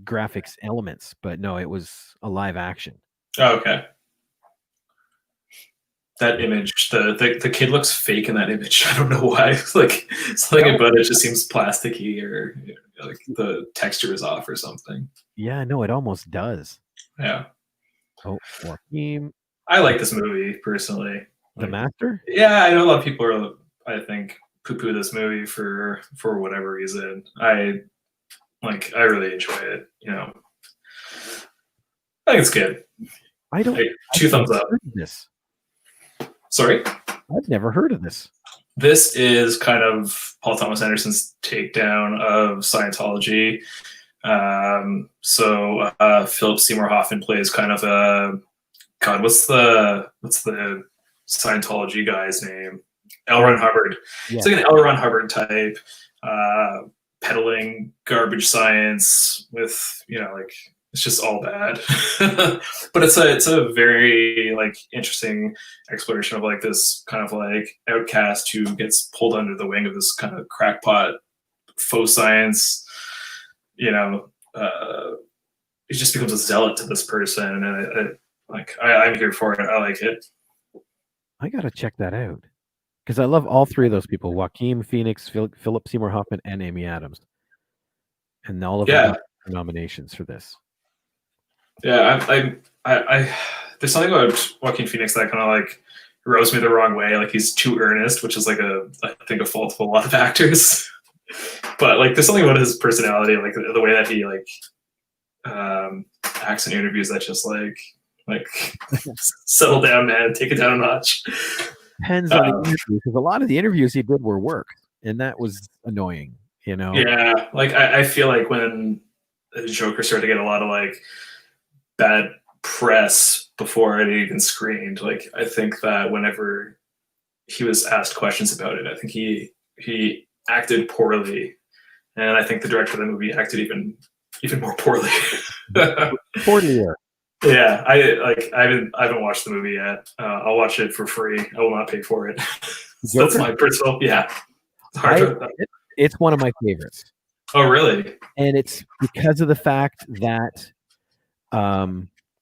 graphics elements, but no, it was a live action. Oh, okay. That image, the kid looks fake in that image. I don't know why. It's like something about it just seems plasticky, or like the texture is off or something. Yeah, no, it almost does. Yeah. Oh, Joaquin. I like this movie personally. The Master? Yeah, I know a lot of people are, I think, poo-poo this movie for whatever reason. I really enjoy it. I think it's good. I don't. Two thumbs up. This. Sorry? I've never heard of this. This is kind of Paul Thomas Anderson's takedown of Scientology. So Philip Seymour Hoffman plays kind of a God. What's the Scientology guy's name? L. Ron Hubbard. Yeah. It's like an L. Ron Hubbard type, peddling garbage science with it's just all bad. But it's a very interesting exploration of this kind of outcast who gets pulled under the wing of this kind of crackpot faux science. He just becomes a zealot to this person, and I'm here for it. I like it. I gotta check that out because I love all three of those people: Joaquin Phoenix, Philip Seymour Hoffman, and Amy Adams, and all of them got nominations for this. Yeah, I there's something about Joaquin Phoenix that kind of rubs me the wrong way. He's too earnest, which is I think a fault of a lot of actors. But there's something about his personality, the way that he acts in interviews that just settle down, man, take it down a notch. Depends on the interview, because a lot of the interviews he did were work, and that was annoying. Yeah, I feel like when the Joker started to get a lot of bad press before it even screened, I think that whenever he was asked questions about it, I think he acted poorly, and I think the director of the movie acted even more poorly. Poorly. Yeah, I haven't watched the movie yet. I'll watch it for free. I will not pay for it. So that's my personal. Yeah, it's one of my favorites. Oh, really? And it's because of the fact that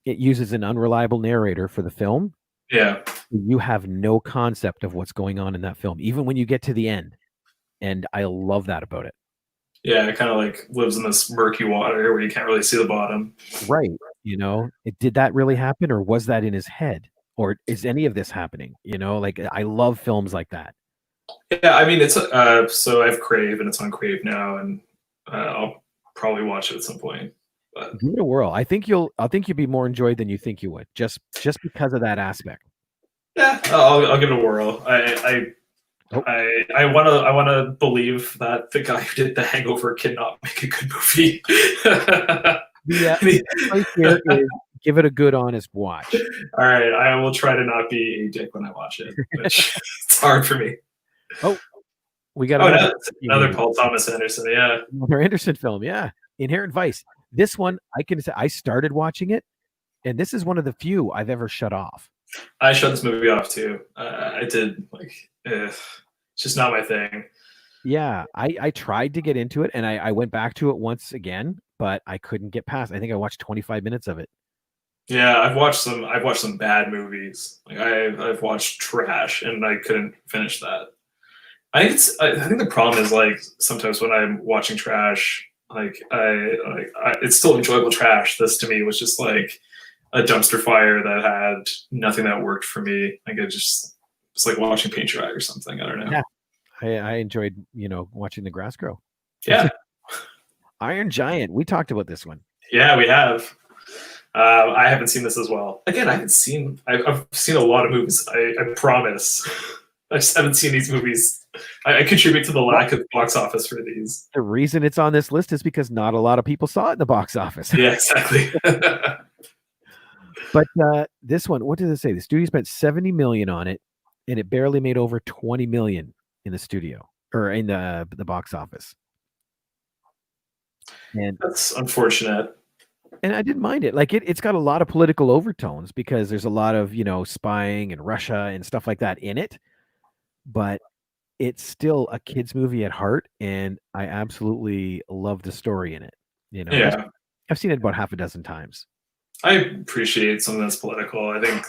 it uses an unreliable narrator for the film. Yeah, you have no concept of what's going on in that film, even when you get to the end. And I love that about it. Yeah, it kind of like lives in this murky water where you can't really see the bottom. Right. Did that really happen, or was that in his head? Or is any of this happening? Like I love films like that. Yeah, I mean it's so I have Crave and it's on Crave now, and I'll probably watch it at some point. But Give it a whirl. I think you'll be more enjoyed than you think you would, just because of that aspect. yeah, I'll give it a whirl. Oh, I wanna believe that the guy who did The Hangover cannot make a good movie. the right here is give it a good, honest watch. All right, I will try to not be a dick when I watch it, which it's hard for me. Oh, we got another Paul Thomas Anderson. Yeah, another Anderson film. Yeah, Inherent Vice. This one, I can say I started watching it, and this is one of the few I've ever shut off. I shut this movie off too. I did it's just not my thing. Yeah, I tried to get into it, and I went back to it once again, but I couldn't get past. I think I watched 25 minutes of it. Yeah, I've watched some bad movies. Like I've watched trash, and I couldn't finish that. I think the problem is like sometimes when I'm watching trash, it's still enjoyable trash. This to me was just like a dumpster fire that had nothing that worked for me. Like it's like watching paint dry or something. I don't know. Yeah, I enjoyed watching the grass grow. Yeah. Iron Giant. We talked about this one. Yeah, we have. I haven't seen this as well. Again, I've seen a lot of movies. I promise. I just haven't seen these movies. I contribute to the lack of box office for these. The reason it's on this list is because not a lot of people saw it in the box office. Yeah, exactly. But this one, what did it say? The studio spent $70 million on it, and it barely made over $20 million in the studio or in the box office. And that's unfortunate. And I didn't mind it. Like it's got a lot of political overtones because there's a lot of spying and Russia and stuff like that in it. But it's still a kids movie at heart, and I absolutely love the story in it. Yeah, I've seen it about half a dozen times. I appreciate something that's political. I think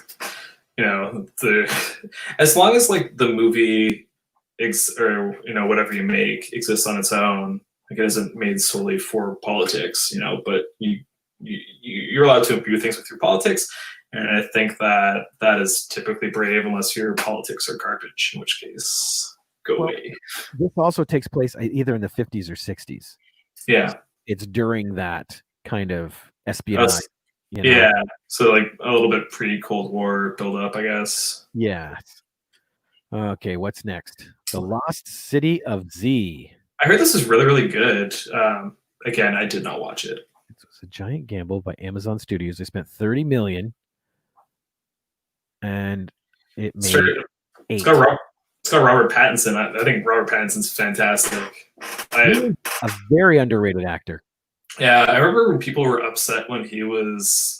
as long as like the movie or whatever you make exists on its own, like it isn't made solely for politics. But you're allowed to imbue things with your politics, and I think that is typically brave unless your politics are garbage, in which case go away. This also takes place either in the 50s or 60s. Yeah, it's during that kind of espionage. Yeah, so like a little bit pre-Cold War build-up, I guess. Yeah. Okay, what's next? The Lost City of Z. I heard this is really, really good. Again, I did not watch it. It's a giant gamble by Amazon Studios. They spent $30 million, and it made it's got Robert Pattinson. I think Robert Pattinson's fantastic. A very underrated actor. Yeah, I remember when people were upset when he was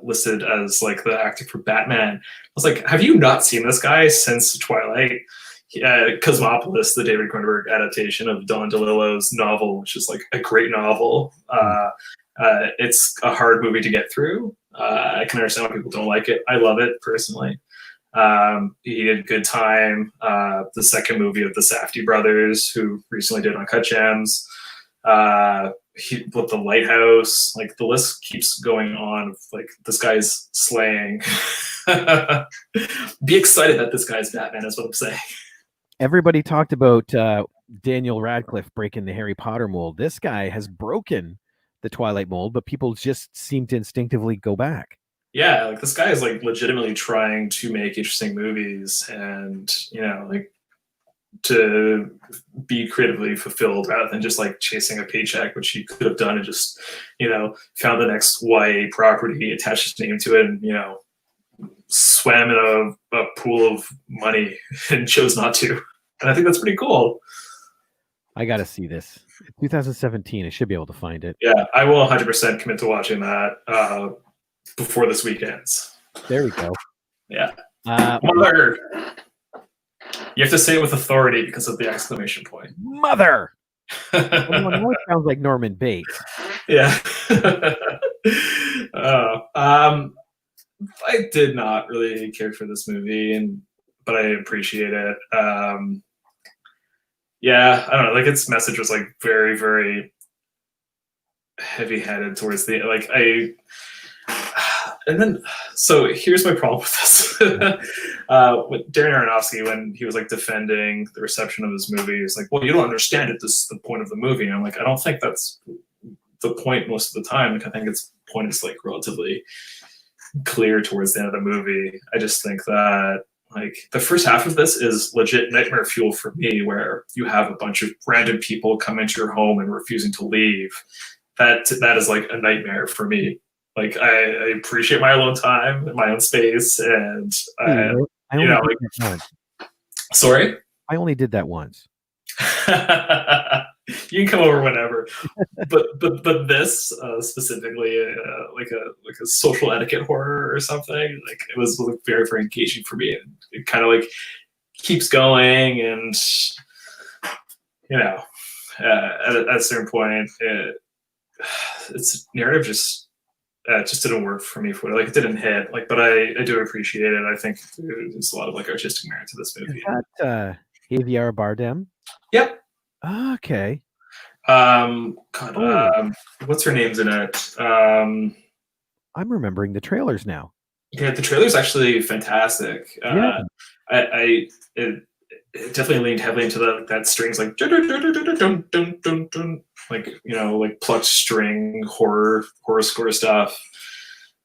listed as like the actor for Batman. I was like, have you not seen this guy since Twilight? Cosmopolis, the David Cronenberg adaptation of Don DeLillo's novel, which is like a great novel. It's a hard movie to get through. I can understand why people don't like it. I love it personally. He did Good Time, the second movie of the Safdie brothers, who recently did Uncut Gems. With The Lighthouse, like the list keeps going on. Like this guy's slaying. Be excited that this guy's Batman is what I'm saying. Everybody talked about Daniel Radcliffe breaking the Harry Potter mold. This guy has broken the Twilight mold, but people just seem to instinctively go back. Yeah, like this guy is like legitimately trying to make interesting movies, and like to be creatively fulfilled rather than just like chasing a paycheck, which he could have done and just found the next YA property, attached his name to it, and swam in a pool of money and chose not to. And I think that's pretty cool. I gotta see this. 2017. I should be able to find it. Yeah, I will 100% commit to watching that before this week ends. There we go. Yeah. Mother. You have to say it with authority because of the exclamation point. Mother. Now it sounds like Norman Bates. Yeah. I did not really care for this movie, but I appreciate it. yeah, I don't know. Like its message was like very, very heavy-handed towards the like I. And then, so here's my problem with this. With Darren Aronofsky, when he was like defending the reception of his movie, he's like, "Well, you don't understand it. This is the point of the movie." And I'm like, I don't think that's the point most of the time. Like, I think its point is like relatively clear towards the end of the movie. I just think that like the first half of this is legit nightmare fuel for me, where you have a bunch of random people come into your home and refusing to leave. That is like a nightmare for me. Like I appreciate my alone time and my own space, and I you only know, did like, that once. sorry. I only did that once. You can come over whenever, but this specifically, like a social etiquette horror or something, like it was like, very very engaging for me, and it kind of like keeps going, and you know, at a certain point, its narrative just didn't work for me. For like it didn't hit. Like, but I do appreciate it. I think there's a lot of like artistic merit to this movie. Is that Javier Bardem? Yep. Okay. God, Oh. what's her name's in it? I'm remembering the trailers now. Yeah, the trailer's actually fantastic. Yeah. It definitely leaned heavily into that strings like dun, dun, dun, dun, dun, dun, dun, like you know like plucked string horror score stuff.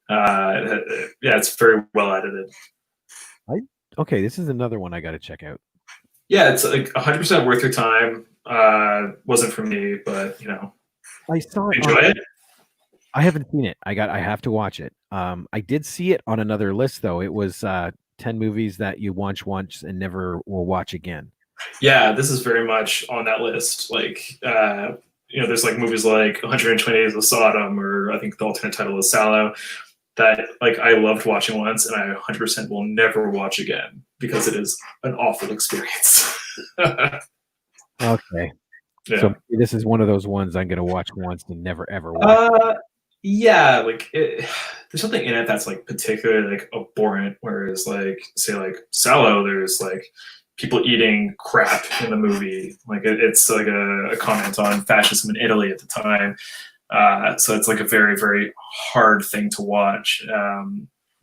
Yeah, it's very well edited. Okay, this is another one I got to check out. Yeah, it's like 100% worth your time. Wasn't for me, but you know, I saw it. Enjoy it. I haven't seen it. I have to watch it. I did see it on another list though. It was 10 movies that you watch once and never will watch again. Yeah, this is very much on that list. Like, you know, there's like movies like 120 Days of Sodom, or I think the alternate title is Asylum, that like I loved watching once and I 100% will never watch again because it is an awful experience. Okay. Yeah. So this is one of those ones I'm going to watch once and never ever watch. Yeah, like there's something in it that's like particularly like abhorrent, whereas like say like Sallow, there's like people eating crap in the movie. Like it's like a comment on fascism in Italy at the time. So it's like a very, very hard thing to watch.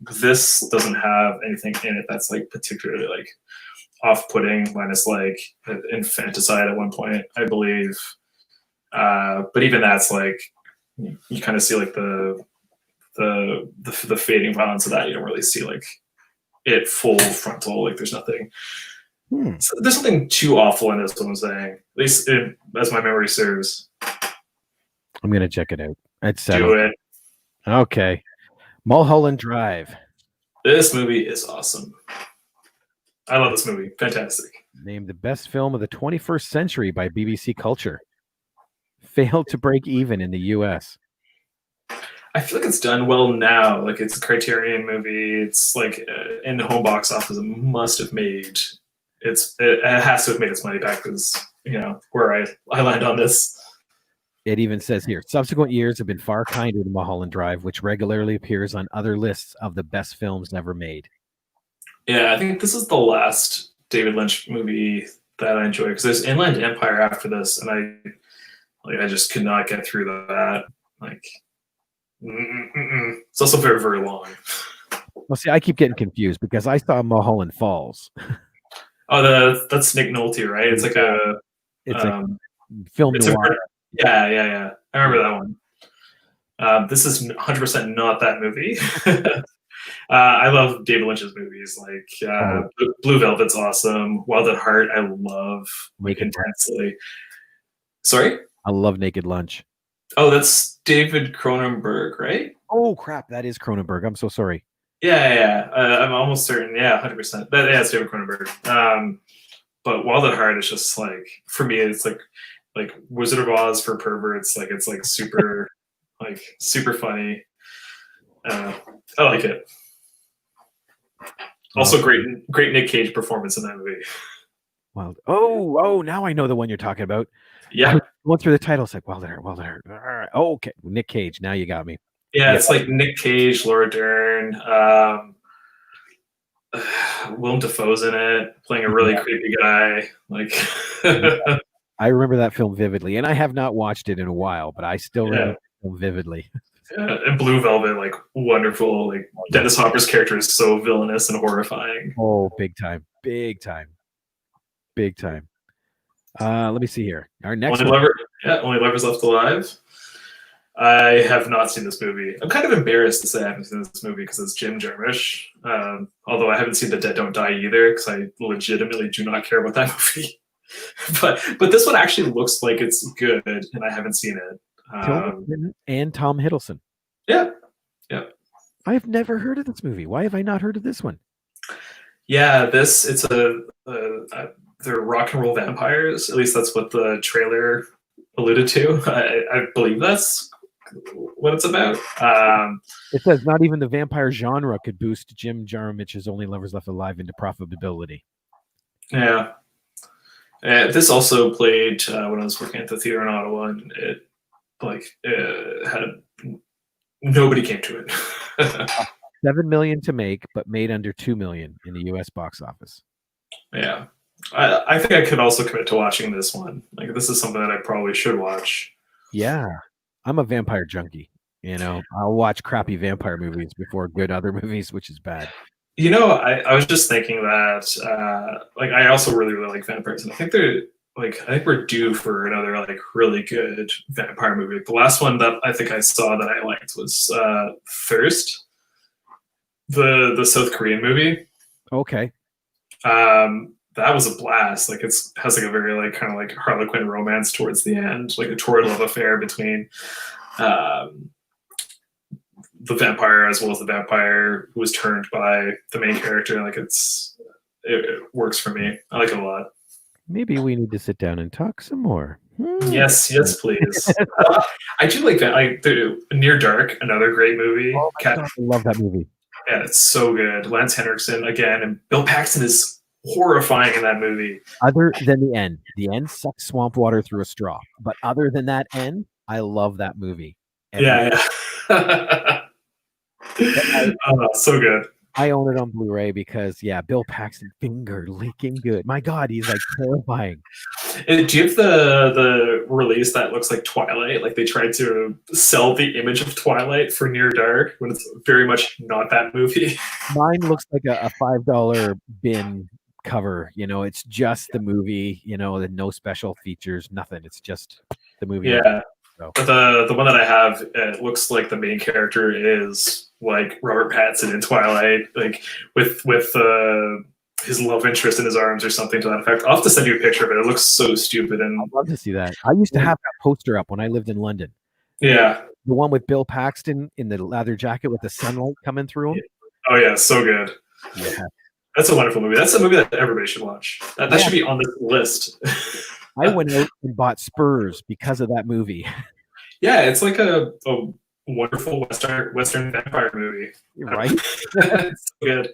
This doesn't have anything in it that's like particularly like off-putting, minus like infanticide at one point, I believe. But even that's like you kind of see like the fading violence of that. You don't really see like it full frontal. Like there's nothing. So there's something too awful in this. What I'm saying, at least as my memory serves. I'm gonna check it out. Do it. Okay. Mulholland Drive. This movie is awesome. I love this movie. Fantastic. Named the best film of the 21st century by BBC Culture. Failed to break even in the US. I feel like it's done well now. Like it's a Criterion movie. It's like in the home box office, it must have made it has to have made its money back because you know where I land on this. It even says here, subsequent years have been far kinder to Mulholland Drive, which regularly appears on other lists of the best films never made. Yeah, I think this is the last David Lynch movie that I enjoy because there's Inland Empire after this, and I just could not get through that. Like, it's also very, very long. Well, see, I keep getting confused because I saw Mulholland Falls. Oh, that's Nick Nolte, right? It's like a film noir. Yeah. I remember that one. This is 100% not that movie. I love David Lynch's movies. Like Blue Velvet's awesome. Wild at Heart, I love like intensely. Sorry? I love Naked Lunch. Oh, that's David Cronenberg, right? Oh crap, that is Cronenberg. I'm so sorry. Yeah. I'm almost certain. Yeah, 100%. Yeah, it's David Cronenberg. But Wild at Heart is just like for me, it's like Wizard of Oz for perverts. Like it's like super, like super funny. I like it. Also, great Nick Cage performance in that movie. Wild. Oh, now I know the one you're talking about. Yeah. Went through the title, it's like Wild at Heart. All right. Oh, okay. Nick Cage. Now you got me. Yeah, it's like Nick Cage, Laura Dern, Willem Dafoe's in it, playing a really creepy guy. Like, I remember that film vividly, and I have not watched it in a while, but I still remember Yeah. the film vividly. Yeah, and Blue Velvet, like wonderful. Like Dennis Hopper's character is so villainous and horrifying. Oh, big time, big time, big time. Let me see here. Our next Only one. lover, yeah, only lovers left alive. I have not seen this movie. I'm kind of embarrassed to say I haven't seen this movie because it's Jim Jarmusch. Although I haven't seen The Dead Don't Die either because I legitimately do not care about that movie. but this one actually looks like it's good, and I haven't seen it. And Tom Hiddleston. Yeah, yeah. I've never heard of this movie. Why have I not heard of this one? Yeah, it's they're rock and roll vampires. At least that's what the trailer alluded to. I believe that's what it's about. It says not even the vampire genre could boost Jim Jarmusch's Only Lovers Left Alive into profitability. Yeah. This also played when I was working at the theater in Ottawa, and it had nobody came to it. $7 million to make, but made under $2 million in the U.S. box office. Yeah, I think I could also commit to watching this one. Like, this is something that I probably should watch. Yeah, I'm a vampire junkie. I'll watch crappy vampire movies before good other movies, which is bad. I was just thinking that I also really like vampires, and I think we're due for another really good vampire movie. The last one that I think I saw that I liked was Thirst, the South Korean movie. Okay. That was a blast. It has a very kind of Harlequin romance towards the end, like a torrid love affair between the vampire as well as the vampire who was turned by the main character. It works for me. I like it a lot. Maybe we need to sit down and talk some more. Yes, please. I do like that. Near Dark, another great movie. Oh my God, I love that movie. Yeah, it's so good. Lance Henriksen again, and Bill Paxton is horrifying in that movie. Other than the end sucks swamp water through a straw. But other than that end, I love that movie. Yeah. So good. I own it on Blu-ray because Bill Paxton finger licking good. My God, he's terrifying. Do you have the release that looks like Twilight? Like they tried to sell the image of Twilight for Near Dark when it's very much not that movie. Mine looks like a $5 bin cover. It's just the movie. No special features, nothing. It's just the movie. Yeah. So. But the one that I have, it looks like the main character is like Robert Pattinson in Twilight, with his love interest in his arms or something to that effect. I'll have to send you a picture of it. It looks so stupid. And I'd love to see that. I used to have that poster up when I lived in London. Yeah. The one with Bill Paxton in the leather jacket with the sunlight coming through him. Oh yeah, so good. Yeah. That's a wonderful movie. That's a movie that everybody should watch. That should be on this list. I went out and bought Spurs because of that movie. Yeah, it's like a wonderful Western vampire movie. Right? It's so good.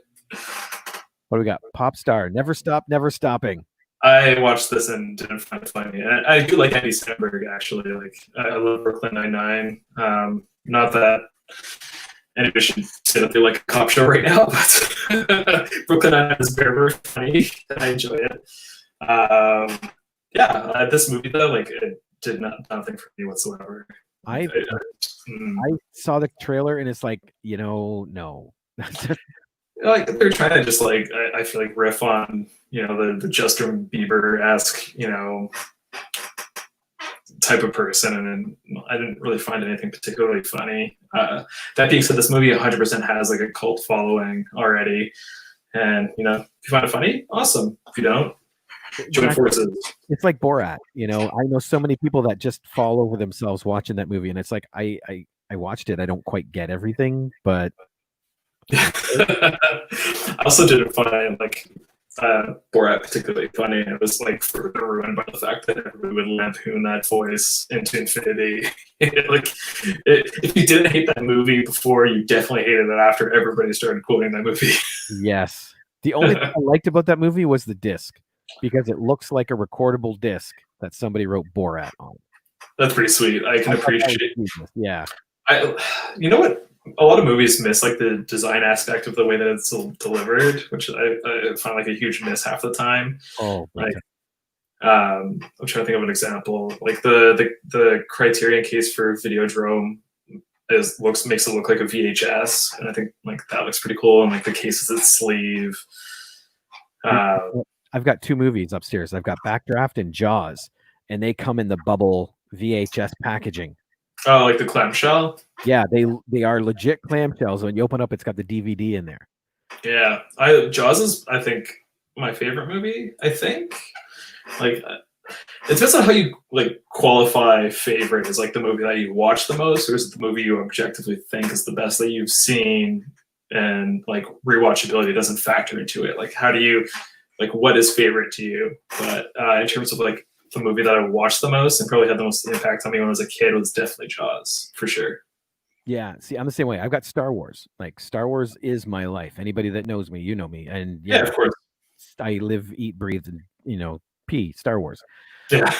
What do we got? Pop Star, Never Stop, Never Stopping. I watched this and didn't find it funny. And I do like Andy Samberg, actually. I love Brooklyn Nine-Nine. Not that anybody should sit up there like a cop show right now, but Brooklyn Nine-Nine is very, very funny. I enjoy it. This movie though, it did nothing for me whatsoever. I saw the trailer and it's no. They're trying to just I feel riff on the Justin Bieber-esque type of person, and I didn't really find anything particularly funny. That being said, this movie 100% has a cult following already, and if you find it funny, awesome. If you don't, join forces. It's like Borat. I know so many people that just fall over themselves watching that movie, and it's I watched it. I don't quite get everything, but I also didn't find Borat particularly funny. It was further ruined by the fact that everybody would lampoon that voice into infinity. If you didn't hate that movie before, you definitely hated it after everybody started quoting that movie. Yes. The only thing I liked about that movie was the disc, because it looks like a recordable disc that somebody wrote Borat on. That's pretty sweet. I can appreciate it. Yeah. You know what? A lot of movies miss the design aspect of the way that it's delivered, which I find a huge miss half the time. Oh, I'm trying to think of an example. Like the Criterion case for Videodrome makes it look like a VHS, and I think like that looks pretty cool. And like the case is its sleeve. I've got 2 movies upstairs. I've got Backdraft and Jaws, and they come in the bubble VHS packaging. Oh, like the clamshell? Yeah, they are legit clamshells. When you open up, it's got the DVD in there. Yeah, Jaws is, I think, my favorite movie. I think, like, it depends on how you like qualify favorite. Is like the movie that you watch the most, or is it the movie you objectively think is the best that you've seen, and like rewatchability doesn't factor into it? Like, how do you, like, what is favorite to you? But in terms of like the movie that I watched the most and probably had the most impact on me when I was a kid was definitely Jaws, for sure. Yeah, see, I'm the same way. I've got Star Wars. Like, Star Wars is my life. Anybody that knows me, you know me. And Yeah, yeah, of course. I live, eat, breathe, and pee Star Wars. Yeah.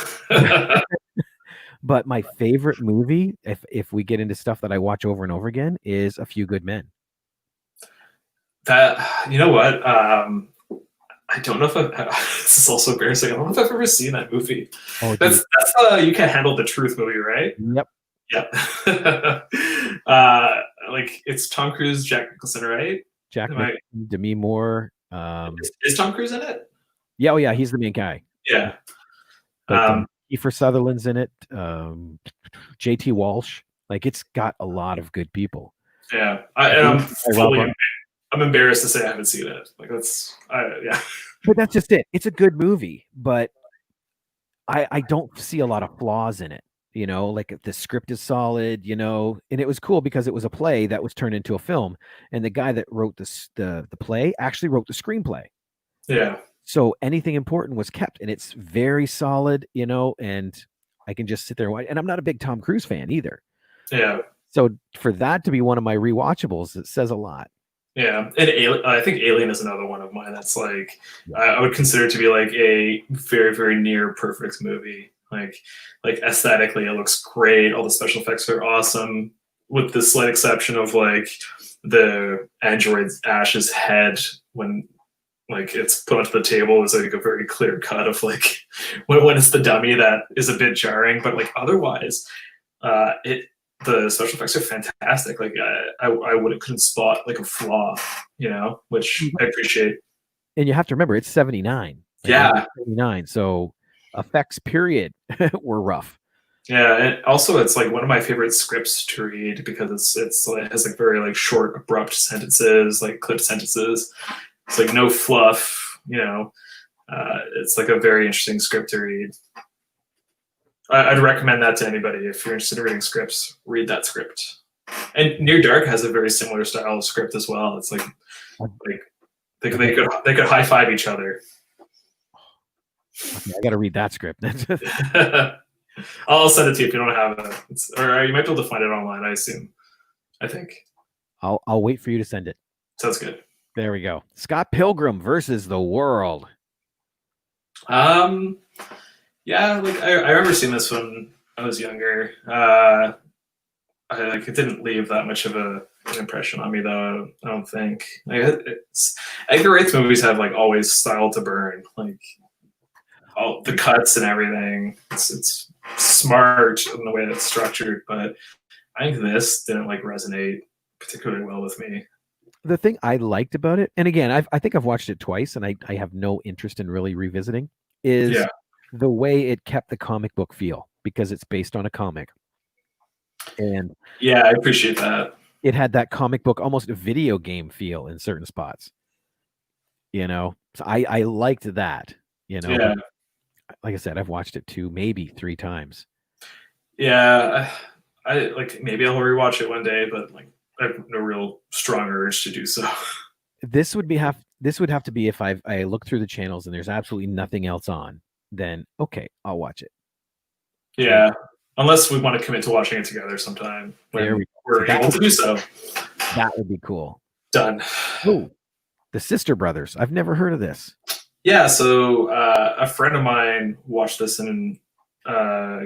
But my favorite movie, if we get into stuff that I watch over and over again, is A Few Good Men. That, you know what? I don't know if this is also embarrassing. I don't know if I've ever seen that movie. Oh, That's You Can't Handle the Truth movie, right? Yep. Yep. Like it's Tom Cruise, Jack Nicholson, right? Jack Nicholson, Demi Moore. Is Tom Cruise in it? Yeah, oh yeah, he's the main guy. Yeah. But Kiefer Sutherland's in it. JT Walsh. Like, it's got a lot of good people. Yeah. I'm embarrassed to say I haven't seen it. Like yeah. But that's just it. It's a good movie, but I don't see a lot of flaws in it. Like the script is solid, and it was cool because it was a play that was turned into a film, and the guy that wrote the play actually wrote the screenplay. Yeah. So anything important was kept, and it's very solid, and I can just sit there and watch. And I'm not a big Tom Cruise fan either. Yeah. So for that to be one of my rewatchables, it says a lot. Yeah, and I think Alien is another one of mine. That's like I would consider to be like a very, very near perfect movie. Like aesthetically, it looks great. All the special effects are awesome, with the slight exception of like the android Ash's head when like it's put onto the table is like a very clear cut of like when it's the dummy that is a bit jarring. But like otherwise, the special effects are fantastic. Like I couldn't spot like a flaw, which I appreciate. And you have to remember, it's 79. Yeah. 79. So effects period were rough. Yeah. And also it's like one of my favorite scripts to read because it has like very like short, abrupt sentences, like clipped sentences. It's like no fluff, it's like a very interesting script to read. I'd recommend that to anybody. If you're interested in reading scripts, read that script. And Near Dark has a very similar style of script as well. It's like they could high five each other. Okay, I got to read that script. I'll send it to you if you don't have it. Or you might be able to find it online. I think. I'll wait for you to send it. Sounds good. There we go. Scott Pilgrim versus the World. Yeah, like I remember seeing this when I was younger. It didn't leave that much of an impression on me, though. I don't think. Edgar Wright's movies have like always style to burn, like all the cuts and everything. It's smart in the way it's structured, but I think this didn't like resonate particularly well with me. The thing I liked about it, and again, I think I've watched it twice, and I have no interest in really revisiting, is the way it kept the comic book feel, because it's based on a comic. And yeah, I appreciate that. It had that comic book, almost a video game feel in certain spots. So I liked that. Yeah. Like I said, I've watched it 2, maybe 3 times. Yeah, I like maybe I'll rewatch it one day, but like I have no real strong urge to do so. This would have to be if I look through the channels and there's absolutely nothing else on, then okay, I'll watch it. Yeah, unless we want to commit to watching it together sometime when we're able to do so. That would be cool. Done. Oh, the Sister Brothers. I've never heard of this. Yeah, so a friend of mine watched this and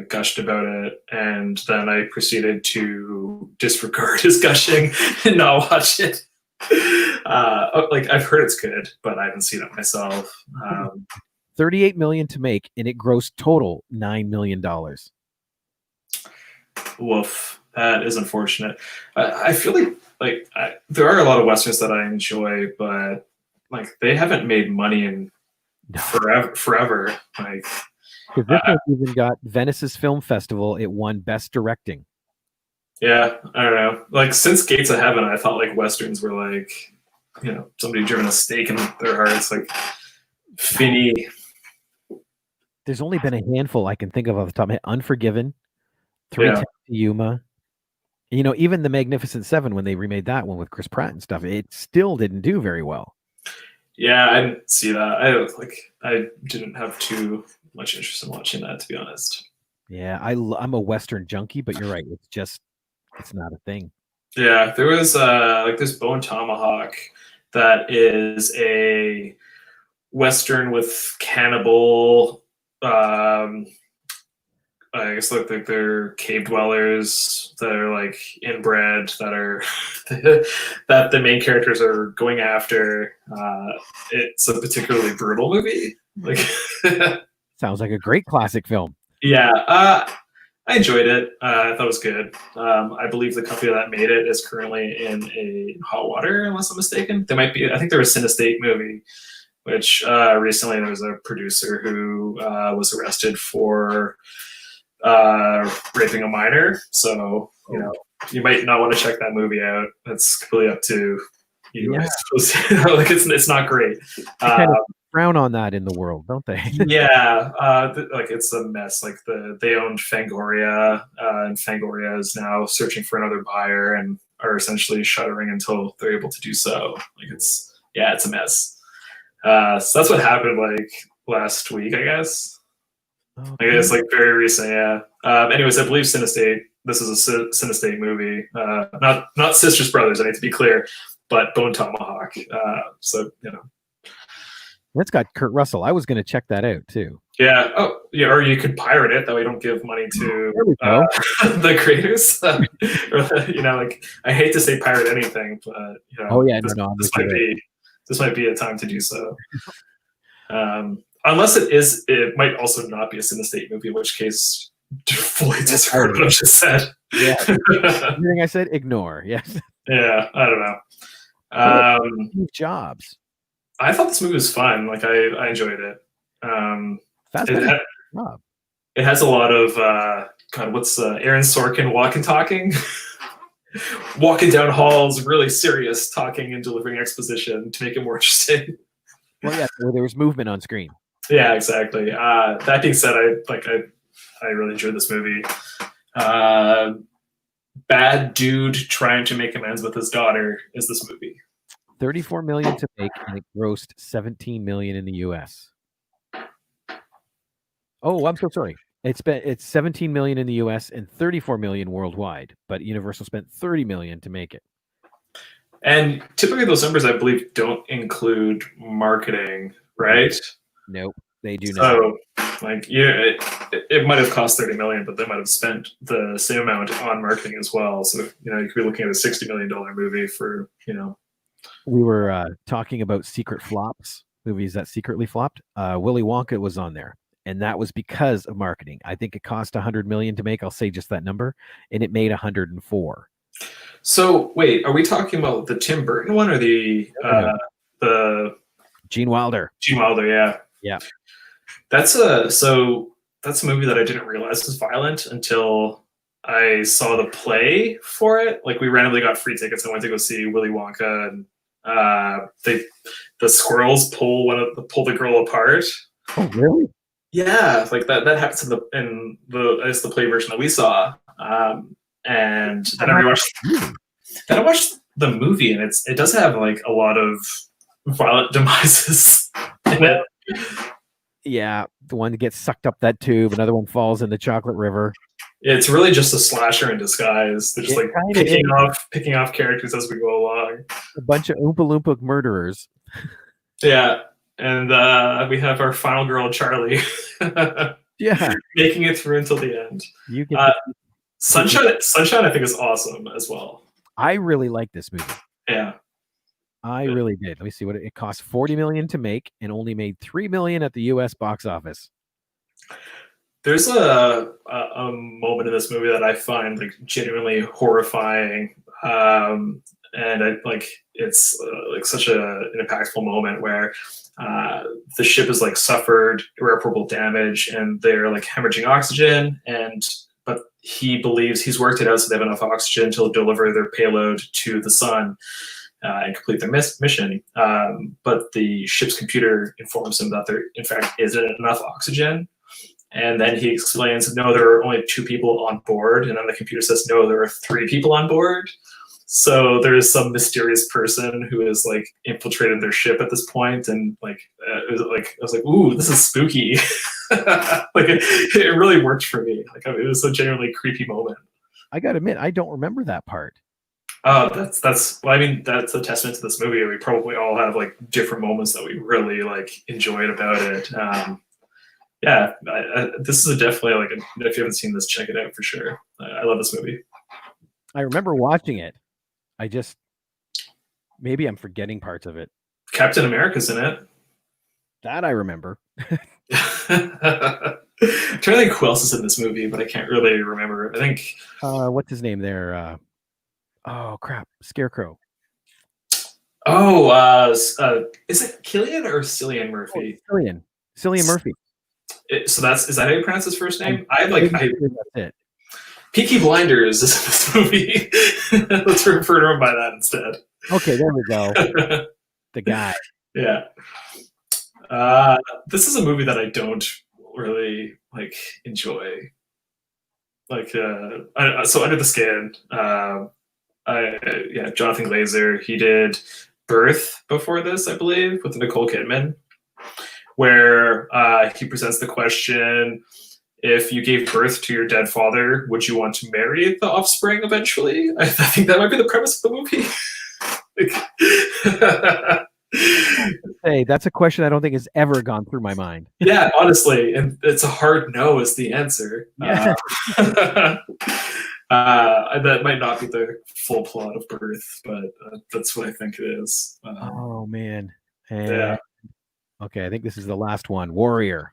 gushed about it, and then I proceeded to disregard his gushing and not watch it. Like I've heard it's good, but I haven't seen it myself. $38 million to make, and it grossed total $9 million. Woof. That is unfortunate. I feel like there are a lot of westerns that I enjoy, but like they haven't made money in forever. Like, because this one even got Venice's Film Festival. It won Best Directing. Yeah, I don't know. Like since Gates of Heaven, I thought like westerns were like, you know, somebody driven a stake in their hearts, like Finney. There's only been a handful I can think of off the top of my head. Unforgiven, 310 to Yuma. You know, even The Magnificent Seven, when they remade that one with Chris Pratt and stuff, it still didn't do very well. Yeah, I didn't see that. I didn't have too much interest in watching that, to be honest. Yeah, I'm a Western junkie, but you're right. It's not a thing. Yeah, there was like this Bone Tomahawk that is a Western with cannibal. I guess like they're cave dwellers that are like inbred, that are that the main characters are going after. It's a particularly brutal movie. Like, sounds like a great classic film. Yeah, I enjoyed it. I thought it was good. I believe the company that made it is currently in hot water, unless I'm mistaken. They might be. I think there was a Cinestate movie, which recently there was a producer who was arrested for raping a minor. So, you know, you might not want to check that movie out. That's completely up to you. Yeah. Like it's not great. Kind of frown on that in the world, don't they? Yeah, like it's a mess. Like they owned Fangoria, and Fangoria is now searching for another buyer and are essentially shuttering until they're able to do so. Like it's a mess. So that's what happened like last week, I guess. I guess like very recent, yeah. Anyways, I believe Cinestate. This is a Cinestate movie, not Sisters Brothers. I need to be clear, but Bone Tomahawk. So you know, that's got Kurt Russell. I was going to check that out too. Yeah. Oh, yeah. Or you could pirate it. That way, you don't give money to the creators. Or, you know, like I hate to say pirate anything, but you know, this might be a time to do so. Unless it might also not be a Cinestate movie, in which case, fully disregard what I just said. Yeah, everything I said, ignore. Yes. Yeah, I don't know. Jobs. I thought this movie was fun. Like I enjoyed it. It has a lot of God. What's Aaron Sorkin walking talking? Walking down halls, really serious, talking and delivering exposition to make it more interesting. Well, yeah, there was movement on screen. Yeah, exactly. That being said, I really enjoyed this movie. Bad dude trying to make amends with his daughter is this movie. $34 million to make, and it grossed $17 million in the U.S. Oh, I'm so sorry. It's $17 million in the U.S. and $34 million worldwide, but Universal spent $30 million to make it. And typically, those numbers, I believe, don't include marketing, right? Nope, they do not. So, like, yeah, it might have cost $30 million, but they might have spent the same amount on marketing as well. So, you know, you could be looking at a $60 million movie for, you know. We were talking about secret flops, movies that secretly flopped. Willy Wonka was on there, and that was because of marketing. I think it cost $100 million to make. I'll say just that number, and it made 104. So wait, are we talking about the Tim Burton one or the Gene Wilder? Gene Wilder, yeah. Yeah. That's a movie that I didn't realize was violent until I saw the play for it. Like we randomly got free tickets and went to go see Willy Wonka, and the squirrels pull the girl apart. Oh, really? Yeah, like that happens in the play version that we saw. And then I watched the movie, and it does have like a lot of violent demises in it. Yeah, the one that gets sucked up that tube, another one falls in the chocolate river. It's really just a slasher in disguise. They're just like picking off characters as we go along. A bunch of Oompa Loompa murderers. Yeah, and we have our final girl, Charlie. Yeah, making it through until the end. You get Sunshine, I think, is awesome as well. I really like this movie. Yeah. I really did. Let me see what it cost. 40 million to make and only made 3 million at the US box office. There's a moment in this movie that I find like genuinely horrifying, and it's like such an impactful moment where the ship has like suffered irreparable damage and they're like hemorrhaging oxygen, but he believes he's worked it out so they have enough oxygen to deliver their payload to the sun and complete their mission. But the ship's computer informs him that there in fact isn't enough oxygen. And then he explains, no, there are only 2 people on board. And then the computer says, no, there are 3 people on board. So there is some mysterious person who has like infiltrated their ship at this point, and I was like, ooh, this is spooky. Like it really worked for me. Like it was a genuinely creepy moment. I gotta admit, I don't remember that part. That's well, I mean, that's a testament to this movie. We probably all have like different moments that we really like enjoyed about it. Yeah, this is definitely like if you haven't seen this, check it out for sure. I love this movie. I remember watching it. I just maybe I'm forgetting parts of it. Captain America's in it. That I remember. I'm trying to think who else is in this movie, but I can't really remember. I think what's his name there? Oh crap, Scarecrow. Oh, is it Cillian or Cillian Murphy? Oh, Cillian Murphy. Is that how you pronounce his first name? That's it. Peaky Blinders is in this movie. Let's refer to him by that instead. Okay, there we go. The guy. Yeah. This is a movie that I don't really like enjoy. Like, so Under the Skin. Jonathan Glazer. He did Birth before this, I believe, with Nicole Kidman, where he presents the question: if you gave birth to your dead father, would you want to marry the offspring eventually? I think that might be the premise of the movie. Hey, that's a question I don't think has ever gone through my mind. Yeah, honestly, and it's a hard no is the answer. Yeah. That might not be the full plot of Birth, but that's what I think it is. Oh man. Yeah. Okay, I think this is the last one. Warrior.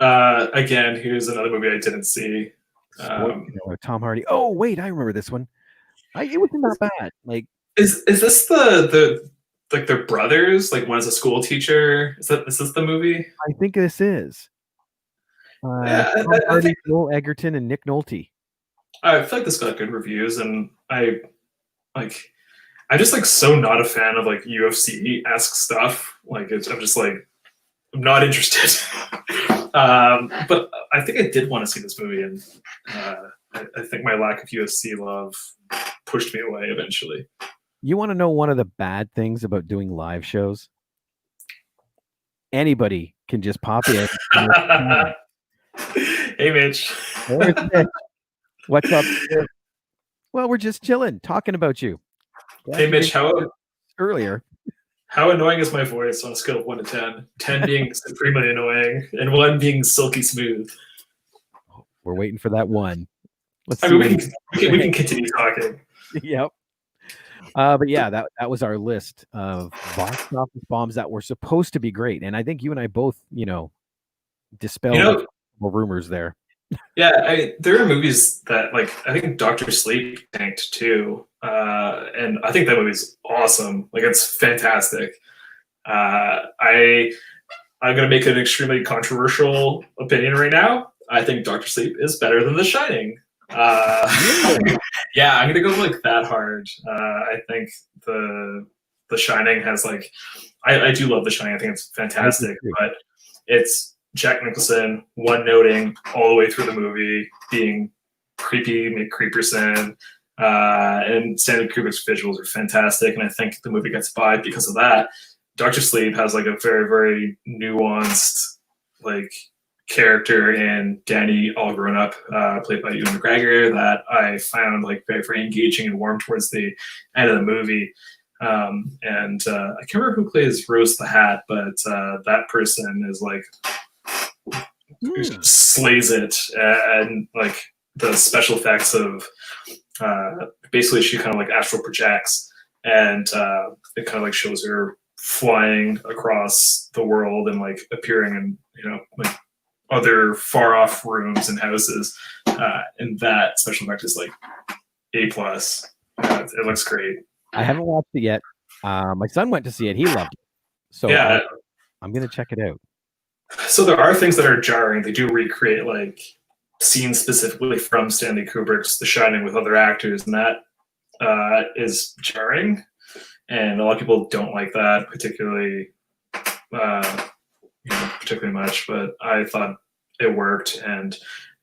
Again, here's another movie I didn't see. Tom Hardy. Oh wait, I remember this one. It wasn't that bad. Like, is this the like their brothers? Like one is a school teacher. Is this the movie? I think this is. Tom Hardy, Joel Egerton, and Nick Nolte. I feel like this got good reviews, and I'm just like so not a fan of like UFC-esque stuff. Like I'm just like I'm not interested. But I think I did want to see this movie, and I think my lack of UFC love pushed me away eventually. You want to know one of the bad things about doing live shows? Anybody can just pop in. Hey, Mitch. What's up? Well, we're just chilling, talking about you. Hey, Mitch, earlier. How annoying is my voice on a scale of 1 to 10? 10 being supremely annoying, and 1 being silky smooth. We're waiting for that 1. We can continue talking. Yep. But yeah, that was our list of box office bombs that were supposed to be great, and I think you and I both, dispelled rumors there. Yeah, there are movies that, like, I think Dr. Sleep tanked too, and I think that movie's awesome. Like, it's fantastic. I'm gonna make an extremely controversial opinion right now. I think Dr. Sleep is better than The Shining. Yeah, I'm gonna go like that hard. I think the Shining has like, I do love The Shining. I think it's fantastic, but it's Jack Nicholson one-noting all the way through the movie, being creepy, McCreeperson, and Stanley Kubrick's visuals are fantastic, and I think the movie gets by because of that. Dr. Sleep has like a very, very nuanced like character in Danny All Grown Up, played by Ewan McGregor, that I found like very, very engaging and warm towards the end of the movie. I can't remember who plays Rose the Hat, but that person is like slays it, and like the special effects of basically she kind of like astral projects, and it kind of like shows her flying across the world and like appearing in, you know, like other far off rooms and houses. And that special effect is like A plus. It looks great. I haven't watched it yet. My son went to see it. He loved it. So Yeah. I'm going to check it out. So there are things that are jarring. They do recreate like scenes specifically from Stanley Kubrick's The Shining with other actors, and that is jarring. And a lot of people don't like that particularly, particularly much. But I thought it worked. And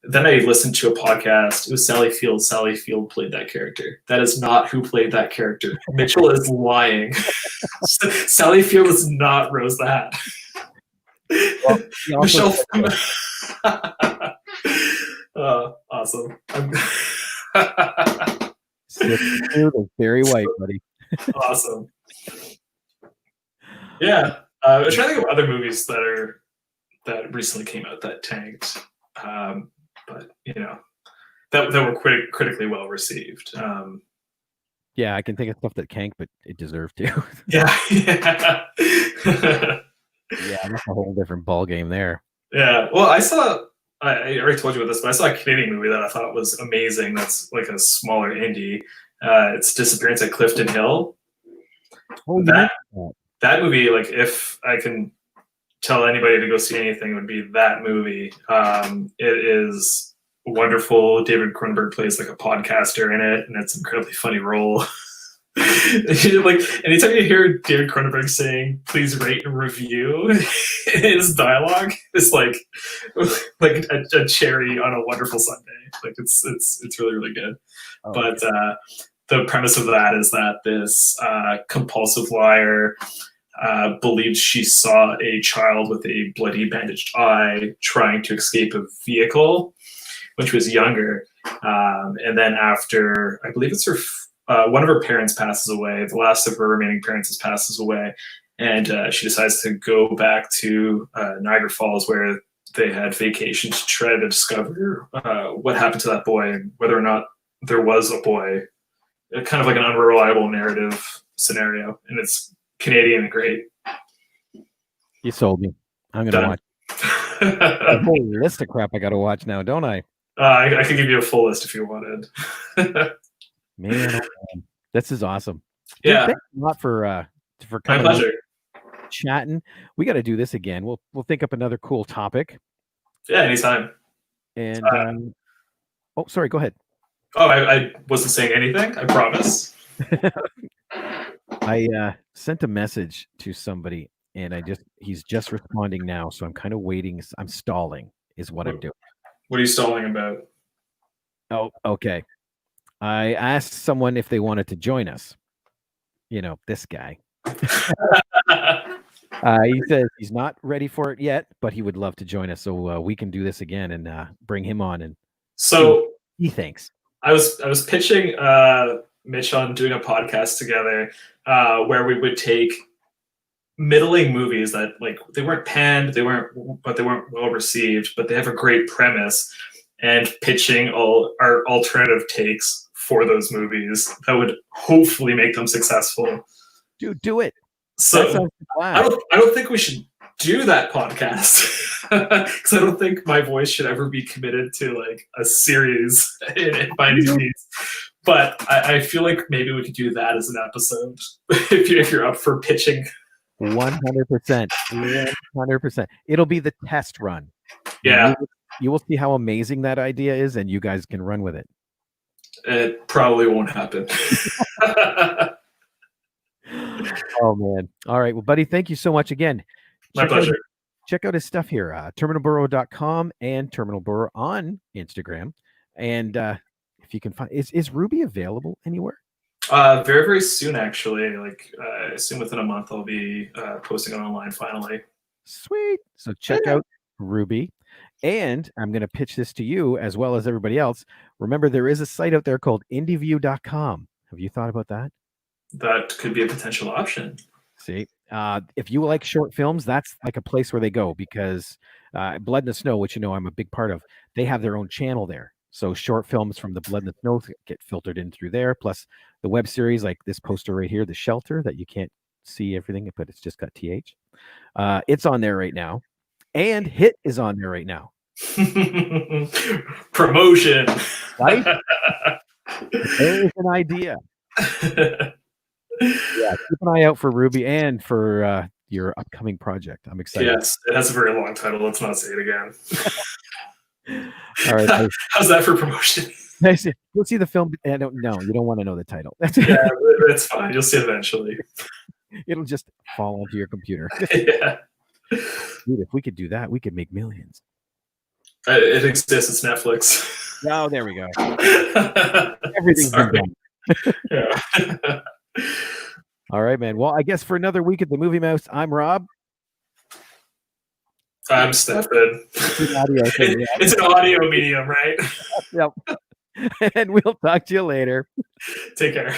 then I listened to a podcast. It was Sally Field. Sally Field played that character. That is not who played that character. Mitchell is lying. Sally Field is not Rose the Hat. Well, Michelle. Awesome. Very white, buddy. Awesome. Yeah, I'm trying to think of other movies that recently came out that tanked, but you know, that were critically well received. Yeah, I can think of stuff that tanked, but it deserved to. Yeah. Yeah, that's a whole different ball game there. Yeah. Well, I already told you about this, but I saw a Canadian movie that I thought was amazing. That's like a smaller indie. It's Disappearance at Clifton Hill. Oh, that movie, like, if I can tell anybody to go see anything, it would be that movie. It is wonderful. David Cronenberg plays like a podcaster in it, and it's an incredibly funny role. Like, anytime you hear David Cronenberg saying "please rate and review," his dialogue is like a cherry on a wonderful Sunday. Like, it's really, really good. Oh, but the premise of that is that this compulsive liar believes she saw a child with a bloody bandaged eye trying to escape a vehicle when she was younger, and then after, I believe it's her. One of her parents passes away. The last of her remaining parents passes away, and she decides to go back to Niagara Falls, where they had vacation, to try to discover what happened to that boy and whether or not there was a boy. Kind of like an unreliable narrative scenario, and it's Canadian and great. You sold me. I'm going to watch. A whole list of crap I got to watch now, don't I? I could give you a full list if you wanted. Man, this is awesome. Yeah, dude, thanks a lot for coming. My pleasure. Chatting. We got to do this again. We'll think up another cool topic. Yeah, anytime. And oh, sorry. Go ahead. Oh, I wasn't saying anything. I promise. I sent a message to somebody, and he's just responding now. So I'm kind of waiting. I'm stalling, is what I'm doing. What are you stalling about? Oh, okay. I asked someone if they wanted to join us. You know, this guy. He says he's not ready for it yet, but he would love to join us, so we can do this again and bring him on. And so he thinks. I was pitching Mitch on doing a podcast together where we would take middling movies that, like, they weren't panned, they weren't well received, but they have a great premise, and pitching all our alternative takes for those movies that would hopefully make them successful. Dude, do it. So I don't think we should do that podcast because I don't think my voice should ever be committed to like a series by any means. But I feel like maybe we could do that as an episode if you're up for pitching. 100%. 100%. It'll be the test run. Yeah. You will see how amazing that idea is, and you guys can run with it. It probably won't happen. Oh, man. All right. Well, buddy, thank you so much again. My pleasure. Check out his stuff here, terminalborough.com and terminalborough on Instagram. And if you can find, is Ruby available anywhere? Very, very soon, actually. Like, I assume within a month I'll be posting it online finally. Sweet. So check out Ruby. And I'm going to pitch this to you as well as everybody else. Remember, there is a site out there called indieview.com. Have you thought about that? That could be a potential option. See, if you like short films, that's like a place where they go, because Blood in the Snow, which you know I'm a big part of, they have their own channel there. So short films from the Blood and the Snow get filtered in through there, plus the web series like this poster right here, The Shelter, that you can't see everything, but it's just got TH. It's on there right now. And Hit is on there right now. Promotion. Right? There is an idea. Yeah, keep an eye out for Ruby and for your upcoming project. I'm excited. Yes, it has a very long title. Let's not say it again. All right. How's that for promotion? You'll see the film. No, you don't want to know the title. Yeah, it's fine. You'll see it eventually. It'll just fall onto your computer. Yeah. Dude, if we could do that, we could make millions. It exists. It's Netflix. Oh, there we go. Everything's been done. Yeah. All right, man. Well, I guess for another week at the Movie Mouse, I'm Rob. I'm Stefan. It's an audio medium, right? Yep. And we'll talk to you later. Take care.